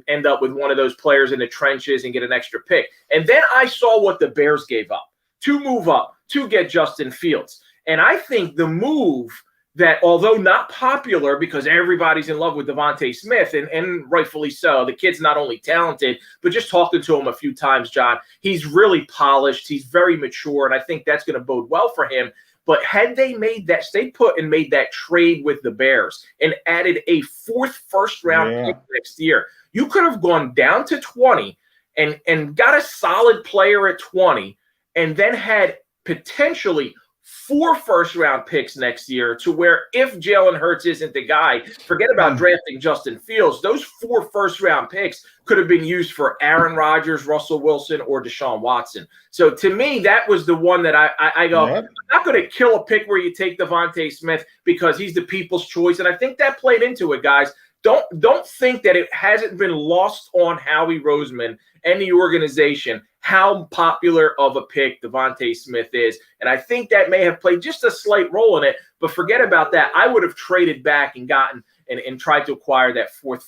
end up with one of those players in the trenches and get an extra pick. And then I saw what the Bears gave up to move up to get Justin Fields. And I think the move that, although not popular because everybody's in love with Devontae Smith, and rightfully so, the kid's not only talented, but just talking to him a few times, John, he's really polished. He's very mature, and I think that's going to bode well for him. But had they made that, stayed put and made that trade with the Bears and added a 4th first-round pick next year, you could have gone down to 20 and got a solid player at 20 and then had potentially 4 first-round picks next year, to where if Jalen Hurts isn't the guy, forget about drafting Justin Fields. Those 4 first-round picks could have been used for Aaron Rodgers, Russell Wilson, or Deshaun Watson. So to me, that was the one that I go, I'm not going to kill a pick where you take Devontae Smith because he's the people's choice. And I think that played into it, guys. Don't think that it hasn't been lost on Howie Roseman and the organization how popular of a pick Devontae Smith is. And I think that may have played just a slight role in it, but forget about that. I would have traded back and gotten and tried to acquire that 4th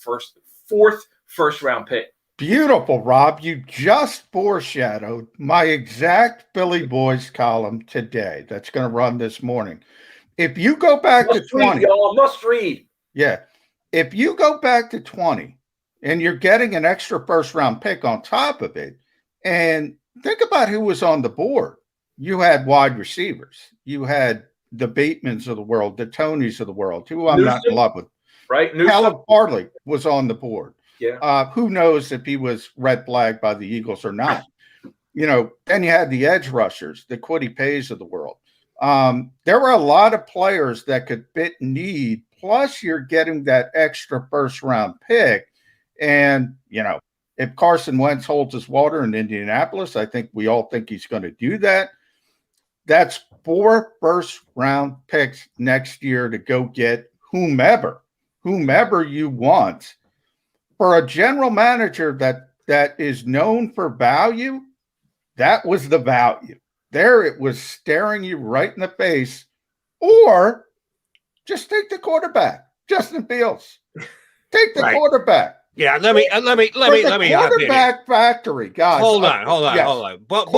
first-round pick. Beautiful, Rob. You just foreshadowed my exact Billy Boys column today that's going to run this morning. If you go back to 20, y'all must read. Yeah. If you go back to 20 and you're getting an extra first-round pick on top of it, and think about who was on the board. You had wide receivers. You had the Batemans of the world, the Tonys of the world, who I'm not in love with. Right. Caleb Farley was on the board. Yeah. Who knows if he was red flagged by the Eagles or not? Then you had the edge rushers, the Kwity Pays of the world. There were a lot of players that could fit need. Plus, you're getting that extra first-round pick. And, if Carson Wentz holds his water in Indianapolis, I think we all think he's going to do that. That's 4 first-round picks next year to go get whomever you want. For a general manager that is known for value, that was the value. There it was staring you right in the face. Or just take the quarterback, Justin Fields. Take the quarterback. Yeah, let me hop in here. Quarterback factory, guys. Hold on. Both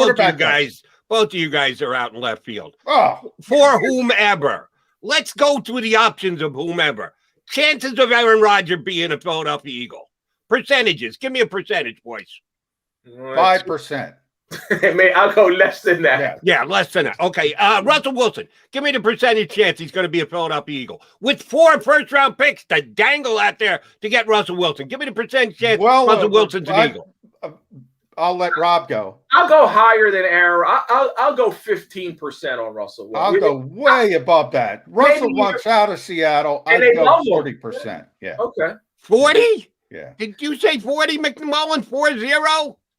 of you guys are out in left field. For whomever. Let's go through the options of whomever. Chances of Aaron Rodgers being a Philadelphia Eagle. Percentages. Give me a percentage, boys. 5%. I'll go less than that. Yeah, less than that. Okay. Russell Wilson. Give me the percentage chance he's going to be a Philadelphia Eagle. With 4 first-round picks to dangle out there to get Russell Wilson. Give me the percentage chance Russell Wilson's an Eagle. I'll let Rob go. I'll go higher than Aaron. I'll go 15% on Russell Wilson. I'll go way above that. Russell wants out of Seattle. I'd go 40%. Yeah. Okay. 40? Yeah. Did you say 40, McMullen? 40?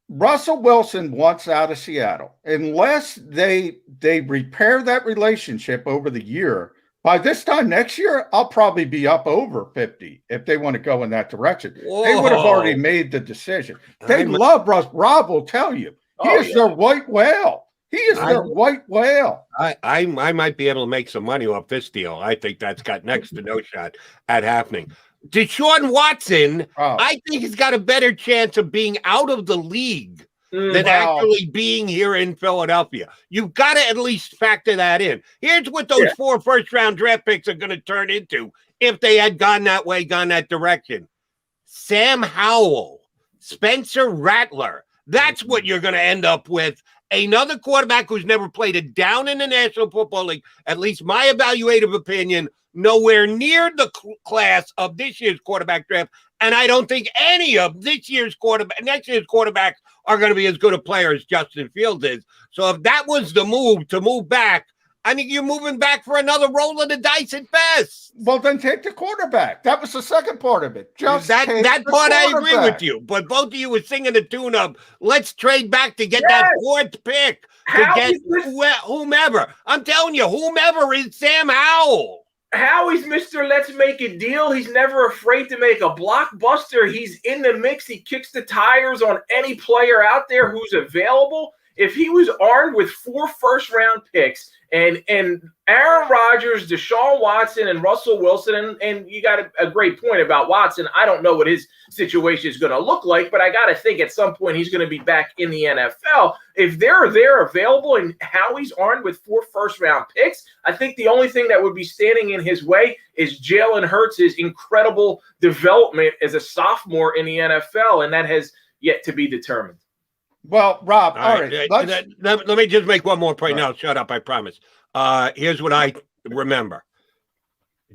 Russell Wilson wants out of Seattle. Unless they repair that relationship over the year, by this time next year, I'll probably be up over 50 if they want to go in that direction. Whoa. They would have already made the decision. They love Russ. Rob will tell you. He is their white whale. He is their white whale. I might be able to make some money off this deal. I think that's got next to no shot at happening. Deshaun Watson, I think he's got a better chance of being out of the league than actually being here in Philadelphia. You've got to at least factor that in. Here's what those 4 first-round draft picks are going to turn into if they had gone that way, gone that direction. Sam Howell, Spencer Rattler. That's what you're going to end up with. Another quarterback who's never played a down in the National Football League, at least my evaluative opinion, nowhere near the class of this year's quarterback draft. And I don't think any of next year's quarterbacks are going to be as good a player as Justin Fields is. So if that was the move to move back, I think you're moving back for another roll of the dice at best. Well, then take the quarterback. That was the second part of it. That part I agree with you. But both of you were singing the tune of, let's trade back to get that 4th pick to get whomever. I'm telling you, whomever is Sam Howell. Howie's Mr. Let's make a deal. He's never afraid to make a blockbuster. He's in the mix. He kicks the tires on any player out there who's available. if he was armed with 4 first-round picks and Aaron Rodgers, Deshaun Watson, and Russell Wilson, and you got a great point about Watson. I don't know what his situation is going to look like, but I got to think at some point he's going to be back in the NFL. If they're there available and Howie's armed with 4 first-round picks, I think the only thing that would be standing in his way is Jalen Hurts' incredible development as a sophomore in the NFL, and that has yet to be determined. Well, Rob, all right. Let me just make one more point. Now, shut up, I promise. Here's what I remember.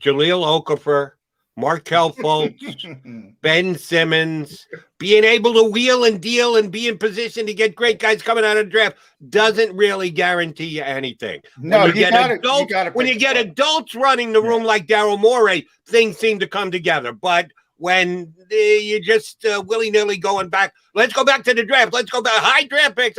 Jaleel Okafor, Markelle Fultz, Ben Simmons, being able to wheel and deal and be in position to get great guys coming out of the draft doesn't really guarantee you anything. No, when you get adults running the room like Daryl Morey, things seem to come together. But when you just willy-nilly going back, let's go back to the draft. Let's go back. High draft picks.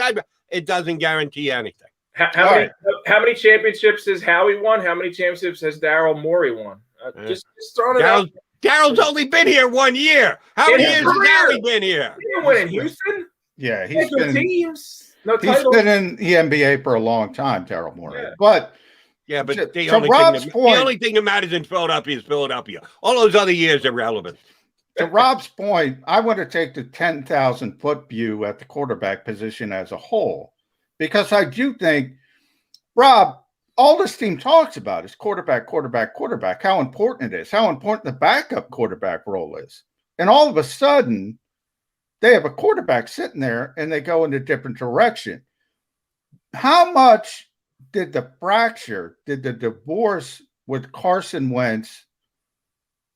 It doesn't guarantee anything. How many championships has Howie won? How many championships has Daryl Morey won? Just throwing it out. Daryl's only been here 1 year. How many years has Howie been here? He didn't win in Houston. Yeah, he's been teams. No he's titles. been in the NBA for a long time, Daryl Morey. Yeah. But the only thing that matters in Philadelphia is Philadelphia. All those other years are relevant. To Rob's point, I want to take the 10,000-foot view at the quarterback position as a whole, because I do think, Rob, all this team talks about is quarterback, how important it is, how important the backup quarterback role is. And all of a sudden, they have a quarterback sitting there and they go in a different direction. How much did the divorce with Carson Wentz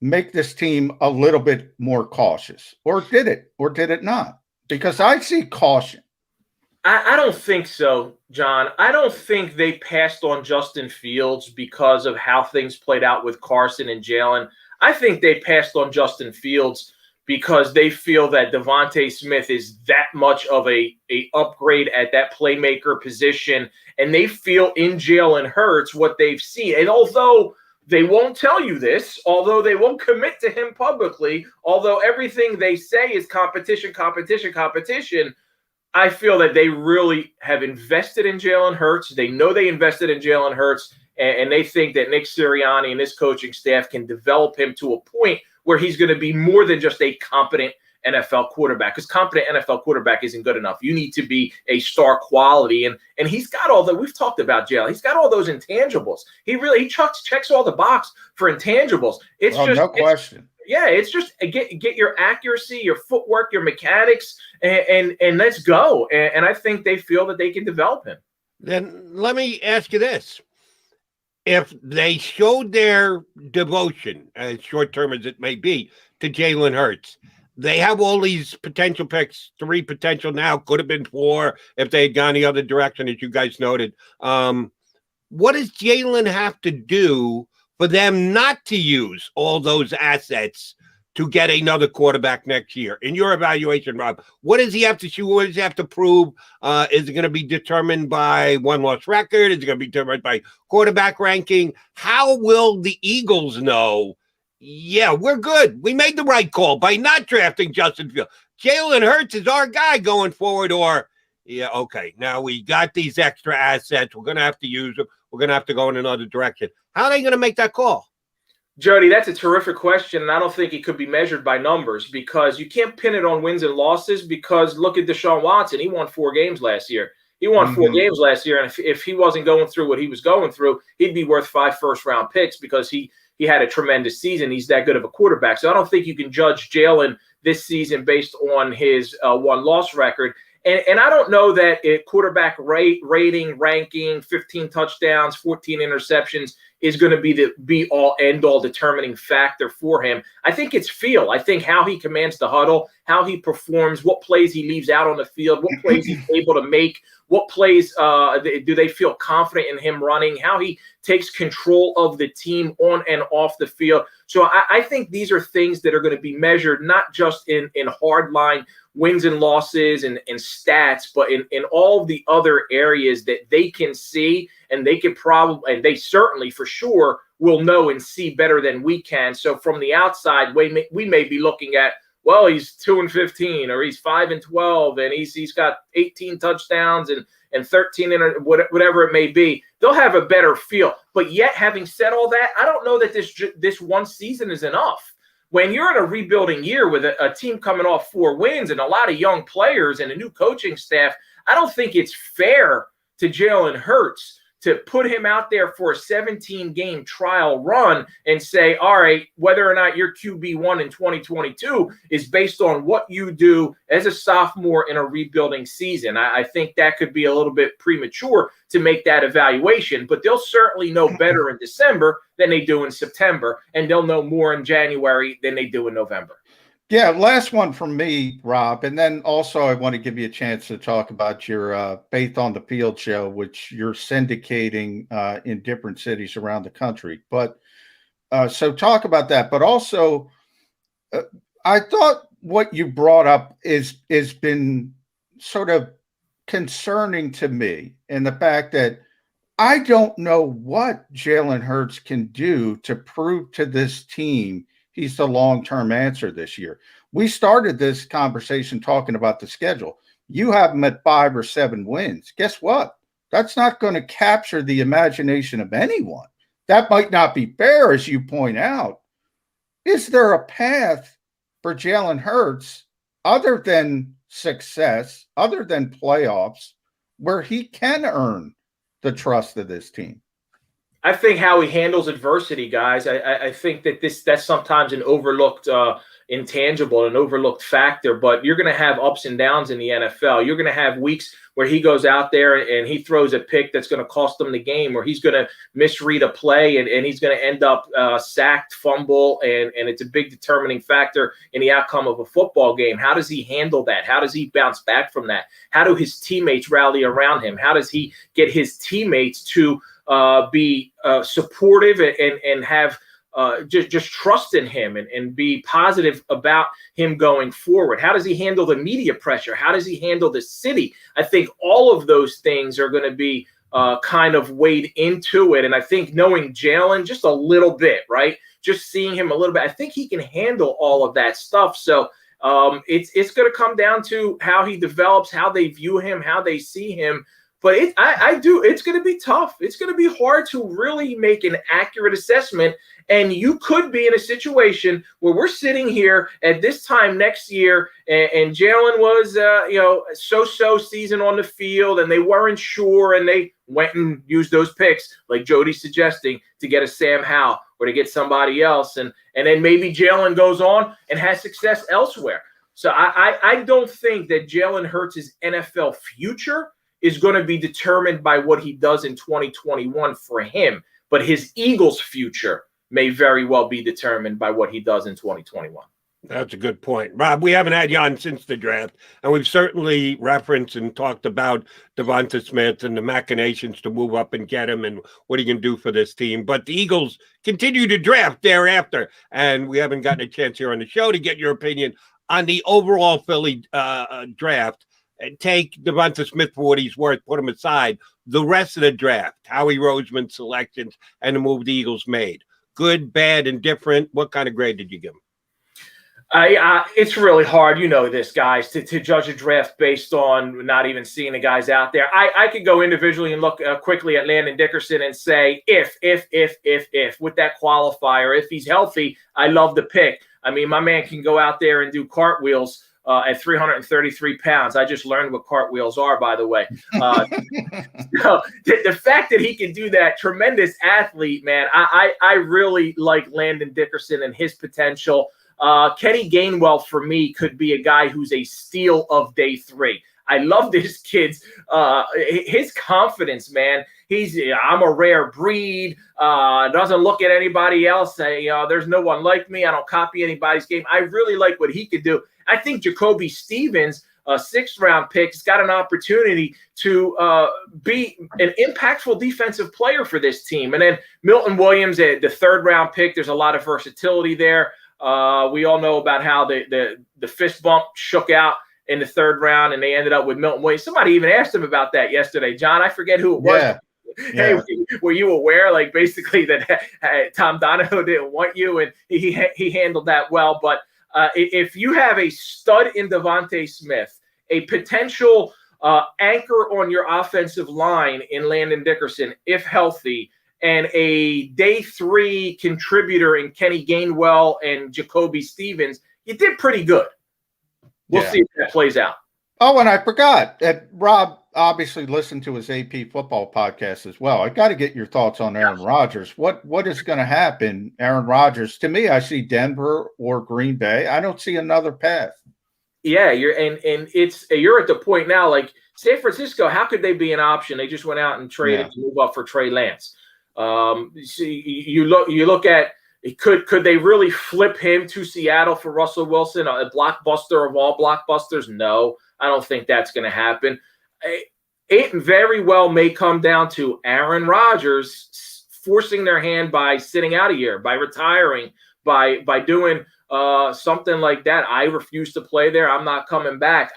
make this team a little bit more cautious? Or did it not? Because I see caution. I don't think so, John. I don't think they passed on Justin Fields because of how things played out with Carson and Jalen. I think they passed on Justin Fields because they feel that Devontae Smith is that much of a upgrade at that playmaker position, and they feel in Jalen Hurts what they've seen. And although they won't tell you this, although they won't commit to him publicly, although everything they say is competition, I feel that they really have invested in Jalen Hurts. They know they invested in Jalen Hurts, and they think that Nick Sirianni and his coaching staff can develop him to a point where he's going to be more than just a competent NFL quarterback, because competent NFL quarterback isn't good enough. You need to be a star quality, and he's got all that. We've talked about Jalen. He's got all those intangibles. He checks all the box for intangibles. No question. Yeah, it's just get your accuracy, your footwork, your mechanics, and let's go. And I think they feel that they can develop him. Then let me ask you this. If they showed their devotion, as short-term as it may be, to Jalen Hurts, they have all these potential picks, 3 potential now, could have been 4 if they had gone the other direction, as you guys noted. What does Jalen have to do for them not to use all those assets to get another quarterback next year? In your evaluation, Rob, what does he have to shoot? What does he have to prove? Is it going to be determined by one-loss record? Is it going to be determined by quarterback ranking? How will the Eagles know, yeah, we're good, we made the right call by not drafting Justin Fields? Jalen Hurts is our guy going forward, or, yeah, okay, now we got these extra assets. We're going to have to use them. We're going to have to go in another direction. How are they going to make that call? Jody, that's a terrific question, and I don't think it could be measured by numbers, because you can't pin it on wins and losses, because look at Deshaun Watson. He won 4 games last year. He won 4 games last year, and if he wasn't going through what he was going through, he'd be worth 5 first-round picks, because he had a tremendous season. He's that good of a quarterback. So I don't think you can judge Jalen this season based on his one-loss record. And I don't know that quarterback rating, ranking, 15 touchdowns, 14 interceptions is going to be the be-all, end-all determining factor for him. I think it's feel. I think how he commands the huddle, how he performs, what plays he leaves out on the field, what plays he's able to make, what plays do they feel confident in him running, how he takes control of the team on and off the field. So I think these are things that are going to be measured not just in hard line wins and losses and stats, but in all of the other areas that they can see, and they can probably, and they certainly for sure will know and see better than we can. So from the outside, we may be looking at, well, he's 2-15 or he's 5-12 and he's got 18 touchdowns and 13 whatever it may be, they'll have a better feel. But yet, having said all that, I don't know that this one season is enough. When you're in a rebuilding year with a team coming off 4 wins and a lot of young players and a new coaching staff, I don't think it's fair to Jalen Hurts to put him out there for a 17-game trial run and say, all right, whether or not you're QB1 in 2022 is based on what you do as a sophomore in a rebuilding season. I think that could be a little bit premature to make that evaluation, but they'll certainly know better in December than they do in September, and they'll know more in January than they do in November. Yeah, last one from me, Rob. And then also I want to give you a chance to talk about your Faith on the Field show, which you're syndicating in different cities around the country. But so talk about that. But also, I thought what you brought up is been sort of concerning to me, in the fact that I don't know what Jalen Hurts can do to prove to this team he's the long-term answer this year. We started this conversation talking about the schedule. You have him at 5 or 7 wins. Guess what? That's not going to capture the imagination of anyone. That might not be fair, as you point out. Is there a path for Jalen Hurts other than success, other than playoffs, where he can earn the trust of this team? I think how he handles adversity, guys. I think that that's sometimes an overlooked intangible, an overlooked factor. But you're going to have ups and downs in the NFL. You're going to have weeks where he goes out there and he throws a pick that's going to cost them the game, or he's going to misread a play and he's going to end up sacked, fumble, and it's a big determining factor in the outcome of a football game. How does he handle that? How does he bounce back from that? How do his teammates rally around him? How does he get his teammates to be supportive and have just trust in him and be positive about him going forward? How does he handle the media pressure? How does he handle the city? I think all of those things are going to be kind of weighed into it. And I think knowing Jalen just a little bit, right? Just seeing him a little bit, I think he can handle all of that stuff. So it's going to come down to how he develops, how they view him, how they see him. But it's going to be tough. It's going to be hard to really make an accurate assessment. And you could be in a situation where we're sitting here at this time next year and Jalen was, so-so season on the field and they weren't sure and they went and used those picks, like Jody's suggesting, to get a Sam Howell or to get somebody else. And then maybe Jalen goes on and has success elsewhere. So I don't think that Jalen Hurts' NFL future is going to be determined by what he does in 2021 for him. But his Eagles' future may very well be determined by what he does in 2021. That's a good point. Rob, we haven't had you on since the draft, and we've certainly referenced and talked about Devonta Smith and the machinations to move up and get him and what he can do for this team. But the Eagles continue to draft thereafter, and we haven't gotten a chance here on the show to get your opinion on the overall Philly draft. Take Devonta Smith for what he's worth, put him aside. The rest of the draft, Howie Roseman selections, and the move the Eagles made. Good, bad, indifferent. What kind of grade did you give him? It's really hard, this, guys, to judge a draft based on not even seeing the guys out there. I could go individually and look quickly at Landon Dickerson and say, if, with that qualifier, if he's healthy, I love the pick. I mean, my man can go out there and do cartwheels at 333 pounds. I just learned what cartwheels are, by the way. So the fact that he can do that, tremendous athlete, man. I really like Landon Dickerson and his potential. Kenny Gainwell, for me, could be a guy who's a steal of day 3. I love this kid's his confidence, man. I'm a rare breed. Doesn't look at anybody else. There's no one like me. I don't copy anybody's game. I really like what he could do. I think Jacoby Stevens, a 6th-round pick, has got an opportunity to be an impactful defensive player for this team. And then Milton Williams, the 3rd-round pick, there's a lot of versatility there. We all know about how the fist bump shook out in the 3rd round, and they ended up with Milton Williams. Somebody even asked him about that yesterday. John, I forget who it was. Yeah. Hey, were you aware, basically that Tom Donahoe didn't want you, and he handled that well. But If you have a stud in Devontae Smith, a potential anchor on your offensive line in Landon Dickerson, if healthy, and a day 3 contributor in Kenny Gainwell and Jacoby Stevens, you did pretty good. We'll see if that plays out. Oh, and I forgot that Rob obviously listened to his AP football podcast as well. I got to get your thoughts on Aaron Rodgers. What is going to happen, Aaron Rodgers? To me, I see Denver or Green Bay. I don't see another path. Yeah, you're at the point now, like San Francisco, how could they be an option? They just went out and traded to move up for Trey Lance. You look at, could they really flip him to Seattle for Russell Wilson, a blockbuster of all blockbusters? No, I don't think that's going to happen. It very well may come down to Aaron Rodgers forcing their hand by sitting out a year, by retiring, by doing something like that. I refuse to play there. I'm not coming back.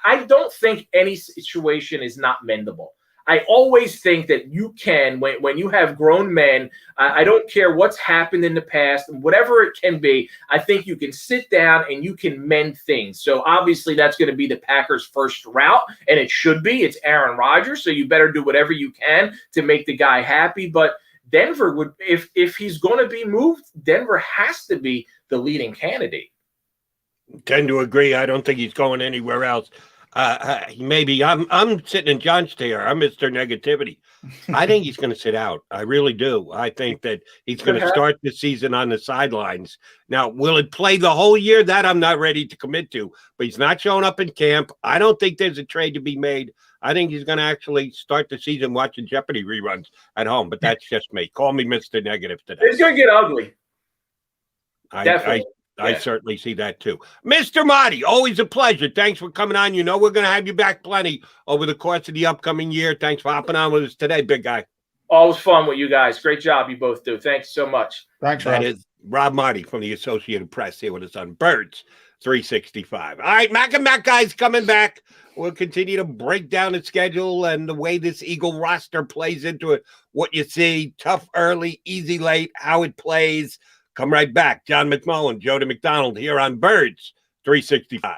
I don't think any situation is not mendable. I always think that you can, when you have grown men, I don't care what's happened in the past, whatever it can be, I think you can sit down and you can mend things. So obviously that's going to be the Packers' first route, and it should be. It's Aaron Rodgers, so you better do whatever you can to make the guy happy. But Denver would, if he's going to be moved, Denver has to be the leading candidate. Tend to agree. I don't think he's going anywhere else. Maybe I'm sitting in John's chair. I'm Mr. Negativity. I think he's going to sit out. I really do. I think that he's going to start the season on the sidelines. Now, will it play the whole year? That I'm not ready to commit to. But he's not showing up in camp. I don't think there's a trade to be made. I think he's going to actually start the season watching Jeopardy reruns at home. But that's just me. Call me Mr. Negative today. It's going to get ugly. Definitely. I certainly see that too. Mr. Maaddi, always a pleasure. Thanks for coming on. You know we're going to have you back plenty over the course of the upcoming year. Thanks for hopping on with us today, big guy. Always fun with you guys. Great job you both do. Thanks so much. Thanks, Rob. That is Rob Maaddi from the Associated Press here with us on Birds 365. All right, Mac and Mac guys coming back. We'll continue to break down the schedule and the way this Eagle roster plays into it. What you see, tough early, easy late, how it plays. Come right back. John McMullen, Jody McDonald here on Birds 365.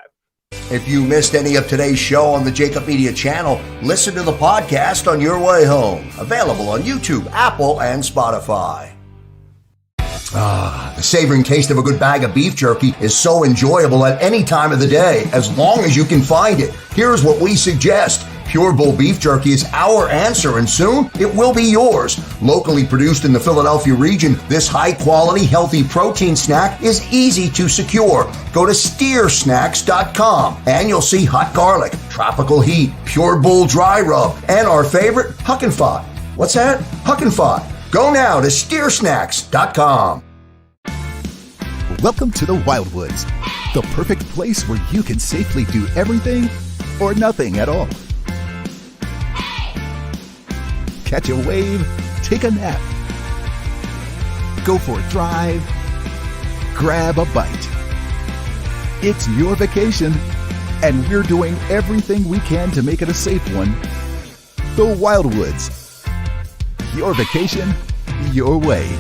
If you missed any of today's show on the JAKIB Media channel, listen to the podcast on your way home. Available on YouTube, Apple, and Spotify. The savoring taste of a good bag of beef jerky is so enjoyable at any time of the day, as long as you can find it. Here's what we suggest. Pure Bull beef jerky is our answer, and soon it will be yours. Locally produced in the Philadelphia region, this high-quality, healthy protein snack is easy to secure. Go to steersnacks.com, and you'll see hot garlic, tropical heat, Pure Bull dry rub, and our favorite, Huck and Fod. What's that? Huck and Fod. Go now to steersnacks.com. Welcome to the Wildwoods, the perfect place where you can safely do everything or nothing at all. Catch a wave, take a nap, go for a drive, grab a bite. It's your vacation, and we're doing everything we can to make it a safe one. The Wildwoods. Your vacation, your way.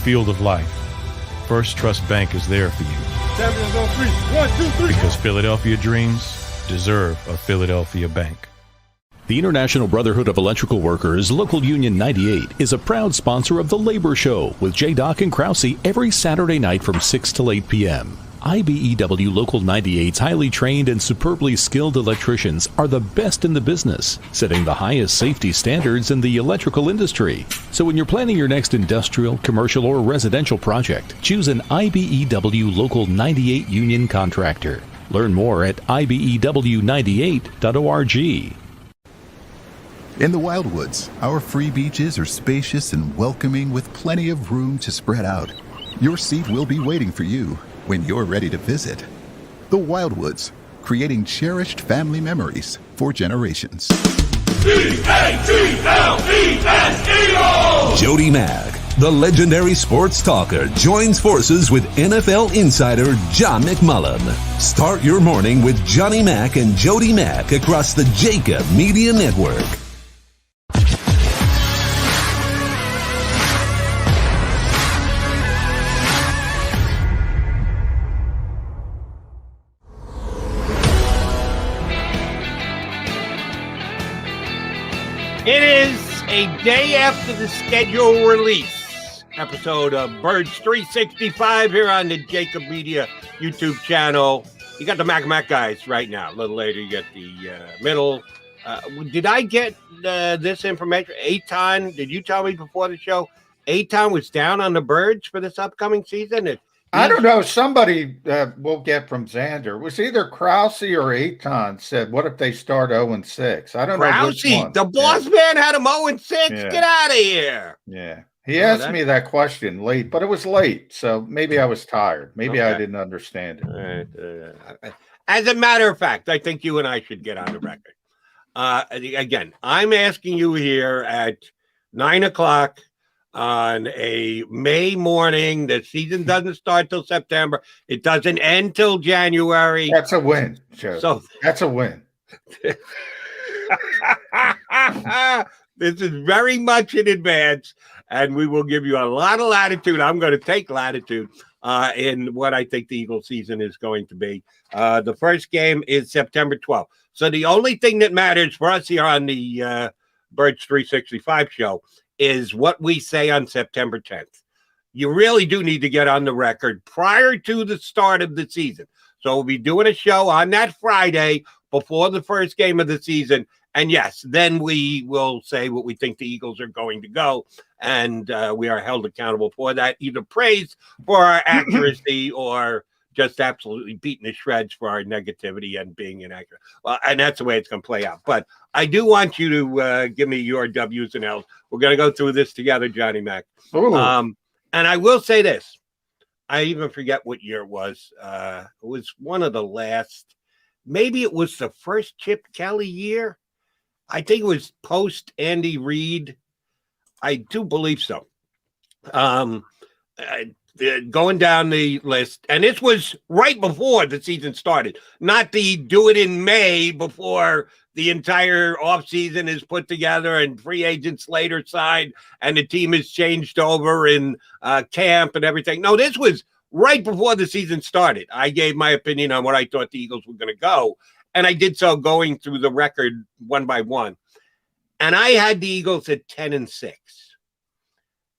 Field of life, First Trust Bank is there for you. Champions on 3. 1, 2, 3. Because Philadelphia dreams deserve a Philadelphia bank. The International Brotherhood of Electrical Workers, Local Union 98, is a proud sponsor of The Labor Show with J. Doc and Krause every Saturday night from 6 till 8 p.m. IBEW Local 98's highly trained and superbly skilled electricians are the best in the business, setting the highest safety standards in the electrical industry. So when you're planning your next industrial, commercial, or residential project, choose an IBEW Local 98 union contractor. Learn more at ibew98.org. In the Wildwoods, our free beaches are spacious and welcoming with plenty of room to spread out. Your seat will be waiting for you when you're ready to visit. The Wildwoods, creating cherished family memories for generations. Jody Mack, the legendary sports talker, joins forces with NFL insider John McMullen. Start your morning with Johnny Mack and Jody Mack across the JAKIB Media Network. It is a day after the schedule release episode of Birds 365 here on the JAKIB Media YouTube channel. You got the Mac guys right now. A little later, you get the middle. Did I get this information? Aton, did you tell me before the show? Aton was down on the Birds for this upcoming season? I don't know. Somebody will get from Xander. It was either Krause or Aton said, what if they start 0-6? I don't know which one. The boss man had him 0-6. Yeah. Get out of here. Yeah. He asked me that question late, but it was late. So maybe I was tired. Maybe I didn't understand it. As a matter of fact, I think you and I should get on the record. Again, I'm asking you here at 9 o'clock on a May morning. The season doesn't start till September. It doesn't end till January. That's a win, Joe. So that's a win. This is very much in advance, and we will give you a lot of latitude. I'm going to take latitude in what I think the Eagles season is going to be. The first game is September 12th. So the only thing that matters for us here on the Birds 365 show is what we say on September 10th. You really do need to get on the record prior to the start of the season. So we'll be doing a show on that Friday before the first game of the season. And yes, then we will say what we think the Eagles are going to go. And we are held accountable for that, either praise for our accuracy or just absolutely beaten to shreds for our negativity and being inaccurate. Well, and that's the way it's going to play out. But I do want you to give me your W's and L's. We're going to go through this together, Johnny Mac. And I will say this. I even forget what year it was. It was one of the last. Maybe it was the first Chip Kelly year. I think it was post Andy Reid. I do believe so. Going down the list, and this was right before the season started, not the do it in May before the entire offseason is put together and free agents later signed and the team is changed over in camp and everything. No, this was right before the season started. I gave my opinion on what I thought the Eagles were going to go, and I did so going through the record one by one. And I had the Eagles at 10-6.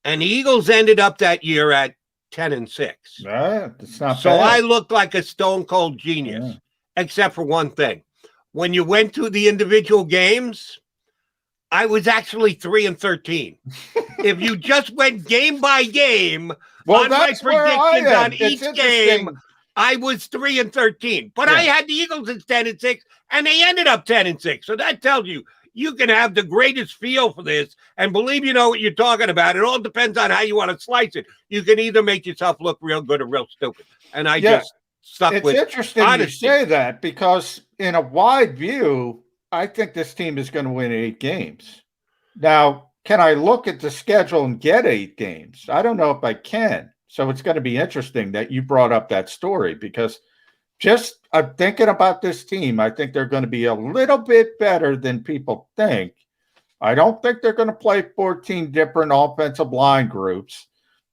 And the Eagles ended up that year at 10-6. That's not so bad. I looked like a stone cold genius, except for one thing. When you went to the individual games, I was actually 3-13. If you just went game by game on my predictions on each game, I was 3-13. But I had the Eagles at 10-6, and they ended up 10-6. So that tells you you can have the greatest feel for this and believe you know what you're talking about. It all depends on how you want to slice it. You can either make yourself look real good or real stupid. And I just stuck with It's interesting honesty. you say that because in a wide view, I think this team is going to win 8 games. Now, can I look at the schedule and get 8 games? I don't know if I can. So it's going to be interesting that you brought up that story because just thinking about this team, I think they're going to be a little bit better than people think. I don't think they're going to play 14 different offensive line groups.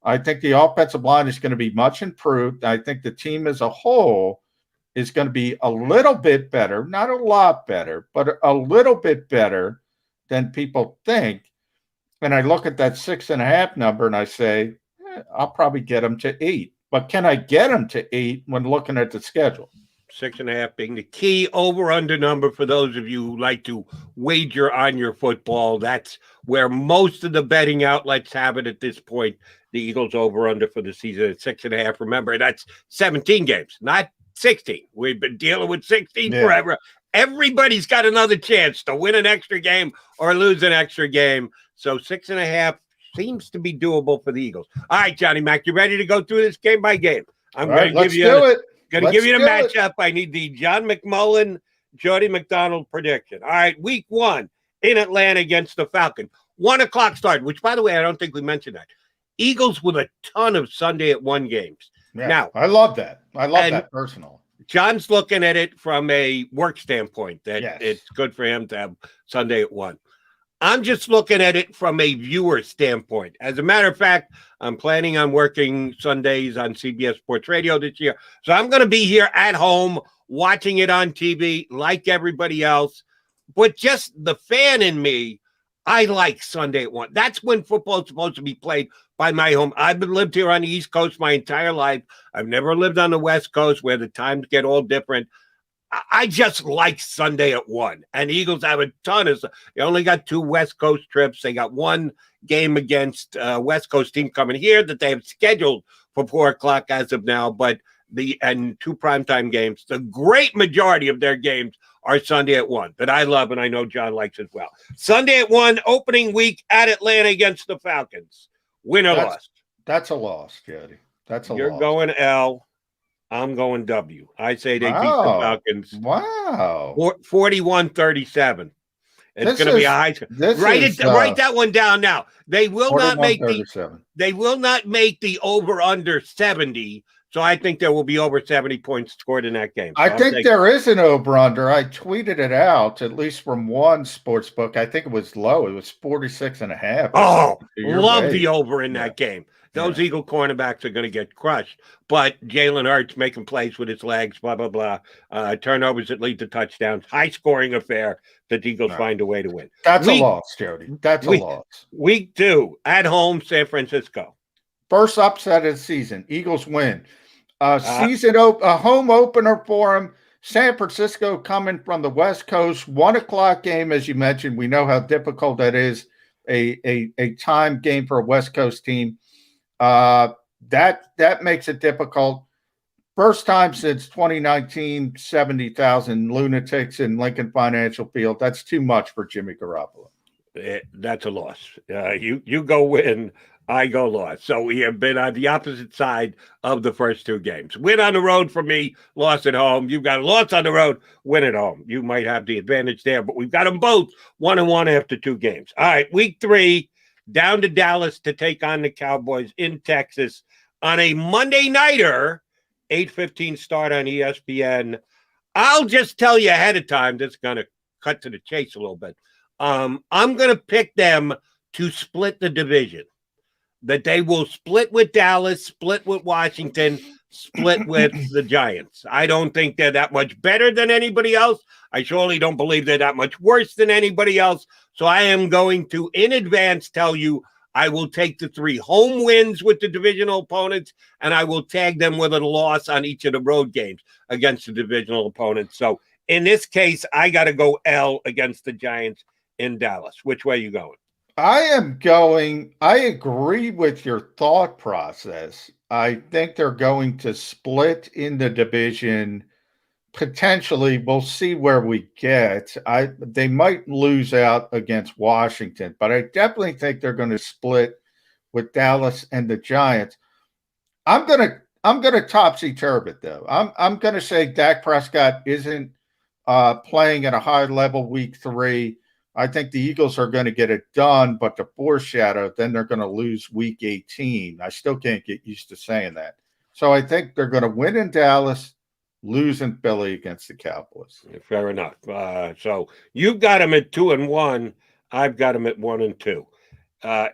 I think the offensive line is going to be much improved. I think the team as a whole is going to be a little bit better, not a lot better, but a little bit better than people think. And I look at that 6.5 number and I say, I'll probably get them to 8. But can I get them to 8 when looking at the schedule? 6.5 being the key over-under number for those of you who like to wager on your football. That's where most of the betting outlets have it at this point. The Eagles over-under for the season at 6.5. Remember, that's 17 games, not 16. We've been dealing with 16 forever. Everybody's got another chance to win an extra game or lose an extra game. So 6.5 seems to be doable for the Eagles. All right, Johnny Mac, you ready to go through this game by game? I'm going to give you the matchup. I need the John McMullen, Jody McDonald prediction. All right, week 1 in Atlanta against the Falcons. 1 o'clock start, which, by the way, I don't think we mentioned that. Eagles with a ton of Sunday at 1 games. Yeah, now, I love that. I love that personally. John's looking at it from a work standpoint, that Yes. it's good for him to have Sunday at 1. I'm just looking at it from a viewer standpoint. As a matter of fact, I'm planning on working Sundays on CBS Sports Radio this year. So I'm going to be here at home watching it on TV like everybody else. But just the fan in me, I like Sunday at 1. That's when football is supposed to be played by my home. I've lived here on the East Coast my entire life. I've never lived on the West Coast where the times get all different. I just like Sunday at 1. And Eagles have a ton of – they only got 2 West Coast trips. They got 1 game against West Coast team coming here that they have scheduled for 4 o'clock as of now, but and 2 primetime games. The great majority of their games are Sunday at 1 that I love, and I know John likes as well. Sunday at 1, opening week at Atlanta against the Falcons. Win or loss? That's a loss, Jody. That's a loss. You're going L. I'm going W. I say they beat the Falcons. Wow. 41-37. It's going to be a high score. Write that one down now. They will not make the over under 70. So I think there will be over 70 points scored in that game. So I think there is an over under. I tweeted it out, at least from one sports book. I think it was low. It was 46.5. Oh, love the over in that game. Those Eagle cornerbacks are going to get crushed. But Jalen Hurts making plays with his legs, blah, blah, blah. Turnovers that lead to touchdowns. High-scoring affair that the Eagles find a way to win. That's a loss, Jody. That's a loss. Week 2, at home, San Francisco. First upset of the season. Eagles win. A home opener for them. San Francisco coming from the West Coast. 1 o'clock game, as you mentioned. We know how difficult that is. A time game for a West Coast team. That makes it difficult. First time since 2019, 70,000 lunatics in Lincoln Financial Field. That's too much for Jimmy Garoppolo. That's a loss. You go win, I go loss. So we have been on the opposite side of the first 2 games. Win on the road for me, loss at home. You've got a loss on the road, win at home. You might have the advantage there, but we've got them both 1-1 after 2 games. All right, week 3. Down to Dallas to take on the Cowboys in Texas on a Monday nighter, 8:15 start on ESPN. I'll just tell you ahead of time, this is going to cut to the chase a little bit. I'm going to pick them to split the division, that they will split with Dallas, split with Washington, split with the Giants. I don't think they're that much better than anybody else. I surely don't believe they're that much worse than anybody else. So I am going to, in advance, tell you I will take the 3 home wins with the divisional opponents, and I will tag them with a loss on each of the road games against the divisional opponents. So in this case, I got to go L against the Giants in Dallas. Which way are you going? I agree with your thought process. I think they're going to split in the division. Potentially, we'll see where we get. They might lose out against Washington, but I definitely think they're going to split with Dallas and the Giants. I'm gonna topsy-turvy it though. I'm gonna say Dak Prescott isn't playing at a high level week 3. I think the Eagles are going to get it done, but to foreshadow, then they're going to lose week 18. I still can't get used to saying that. So I think they're going to win in Dallas, lose in Philly against the Cowboys. Fair enough. So you've got them at 2-1. I've got them at 1-2.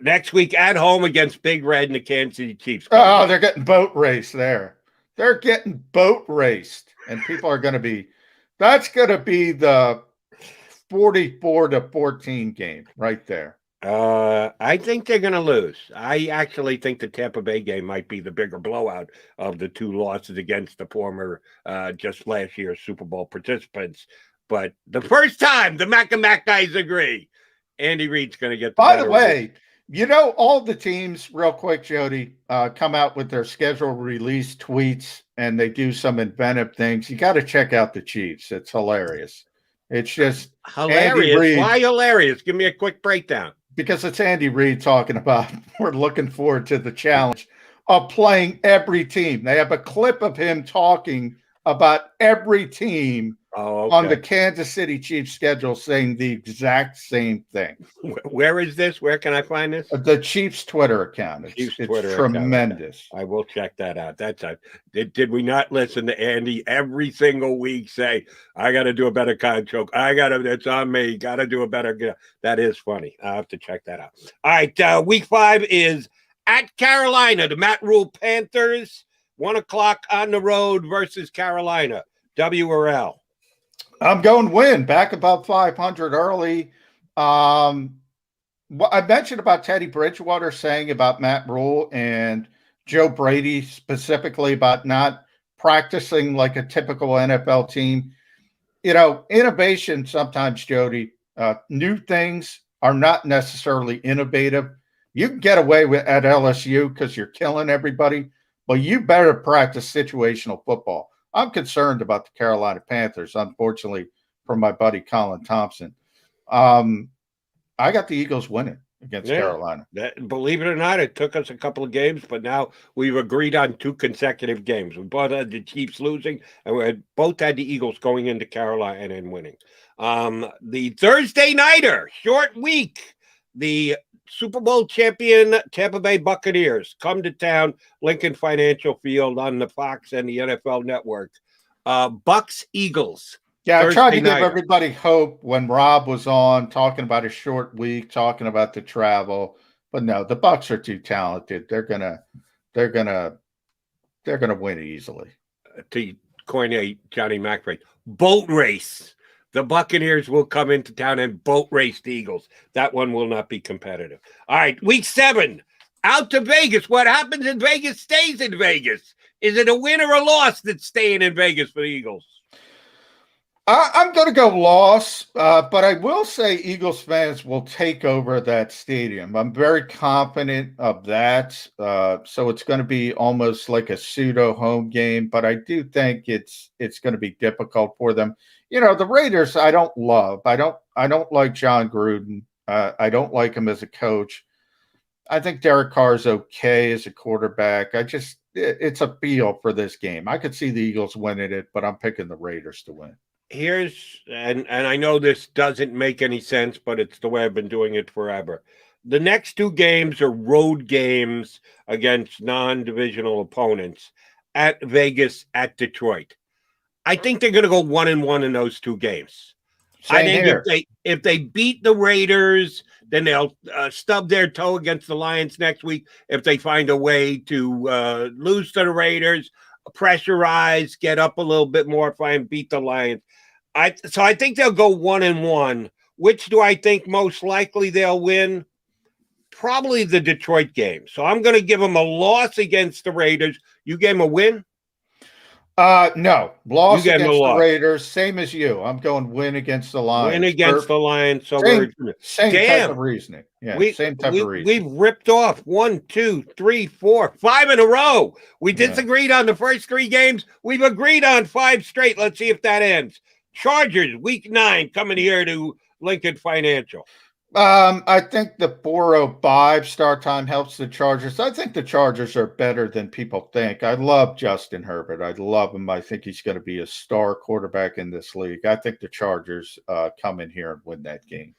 Next week at home against Big Red and the Kansas City Chiefs. Oh, they're getting boat raced there. They're getting boat raced. And people are going to be – that's going to be the 44-14 game right there. I think they're going to lose. I actually think the Tampa Bay game might be the bigger blowout of the 2 losses against the former, just last year's Super Bowl participants. But the first time the Mac and Mac guys agree, Andy Reid's going to get the By the way, you know, all the teams, real quick, Jody, come out with their schedule release tweets and they do some inventive things. You got to check out the Chiefs. It's hilarious. It's just hilarious. Why hilarious? Give me a quick breakdown. Because it's Andy Reid talking about we're looking forward to the challenge of playing every team. They have a clip of him talking about every team Oh, on the okay. Kansas City Chiefs schedule saying the exact same thing. Where is this? Where can I find this? The Chiefs Twitter account. Chiefs It's Twitter account. Okay. tremendous. I will check that out. That's a, did we not listen to Andy every single week say, I got to do a better con choke. It's on me. Got to do a better. That is funny. I'll have to check that out. All right. Week 5 is at Carolina. The Matt Rule Panthers, 1 o'clock on the road versus Carolina. W or L? I'm going win. Back above 500 early. What I mentioned about Teddy Bridgewater saying about Matt Rule and Joe Brady specifically about not practicing like a typical NFL team. You know, innovation sometimes, Jody, new things are not necessarily innovative. You can get away with at LSU because you're killing everybody, but you better practice situational football. I'm concerned about the Carolina Panthers, unfortunately, for my buddy Colin Thompson. I got the Eagles winning against Carolina. Believe it or not, it took us a couple of games, but now we've agreed on 2 consecutive games. We both had the Chiefs losing, and we both had the Eagles going into Carolina and winning. The Thursday nighter, short week, the Super Bowl champion Tampa Bay Buccaneers come to town, Lincoln Financial Field on the Fox and the NFL Network. Bucks Eagles. Yeah, I Thursday tried to give nighter. everybody hope when Rob was on talking about a short week, talking about the travel. But no, the Bucks are too talented. They're gonna win easily. To coin a Johnny Mac phrase, boat race. The Buccaneers will come into town and boat race the Eagles. That one will not be competitive. All right, week 7, out to Vegas. What happens in Vegas stays in Vegas. Is it a win or a loss that's staying in Vegas for the Eagles? I'm going to go loss, but I will say Eagles fans will take over that stadium. I'm very confident of that. So it's going to be almost like a pseudo home game, but I do think it's going to be difficult for them. You know, the Raiders, I don't love. I don't like John Gruden. I don't like him as a coach. I think Derek Carr is okay as a quarterback. It's a feel for this game. I could see the Eagles winning it, but I'm picking the Raiders to win. And I know this doesn't make any sense, but it's the way I've been doing it forever. The next 2 games are road games against non-divisional opponents at Vegas, at Detroit. I think they're going to go 1-1 in those 2 games. I think if they beat the Raiders, then they'll stub their toe against the Lions next week. If they find a way to lose to the Raiders, pressurize, get up a little bit more, try and beat the Lions. So I think they'll go 1-1. Which do I think most likely they'll win? Probably the Detroit game. So I'm going to give them a loss against the Raiders. You gave them a win? No. Loss against the Raiders, same as you. I'm going win against the Lions. Win against the Lions. So same type of reasoning. Yeah, same type of reasoning. We've ripped off 1, 2, 3, 4, 5 in a row. We disagreed on the first 3 games. We've agreed on 5 straight. Let's see if that ends. Chargers, week 9, coming here to Lincoln Financial. I think the 4:05 start time helps the Chargers. I think the Chargers are better than people think. I love Justin Herbert. I love him. I think he's going to be a star quarterback in this league. I think the Chargers come in here and win that game.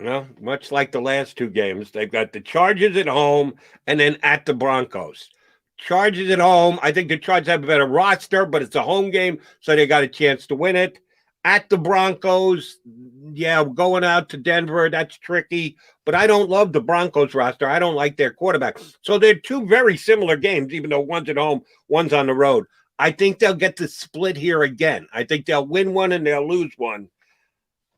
Well, much like the last 2 games, they've got the Chargers at home and then at the Broncos. Chargers at home. I think the Chargers have a better roster, but it's a home game, so they got a chance to win it. At the Broncos, going out to Denver, that's tricky. But I don't love the Broncos roster. I don't like their quarterback. So they're 2 very similar games, even though one's at home, one's on the road. I think they'll get the split here again. I think they'll win one and they'll lose one.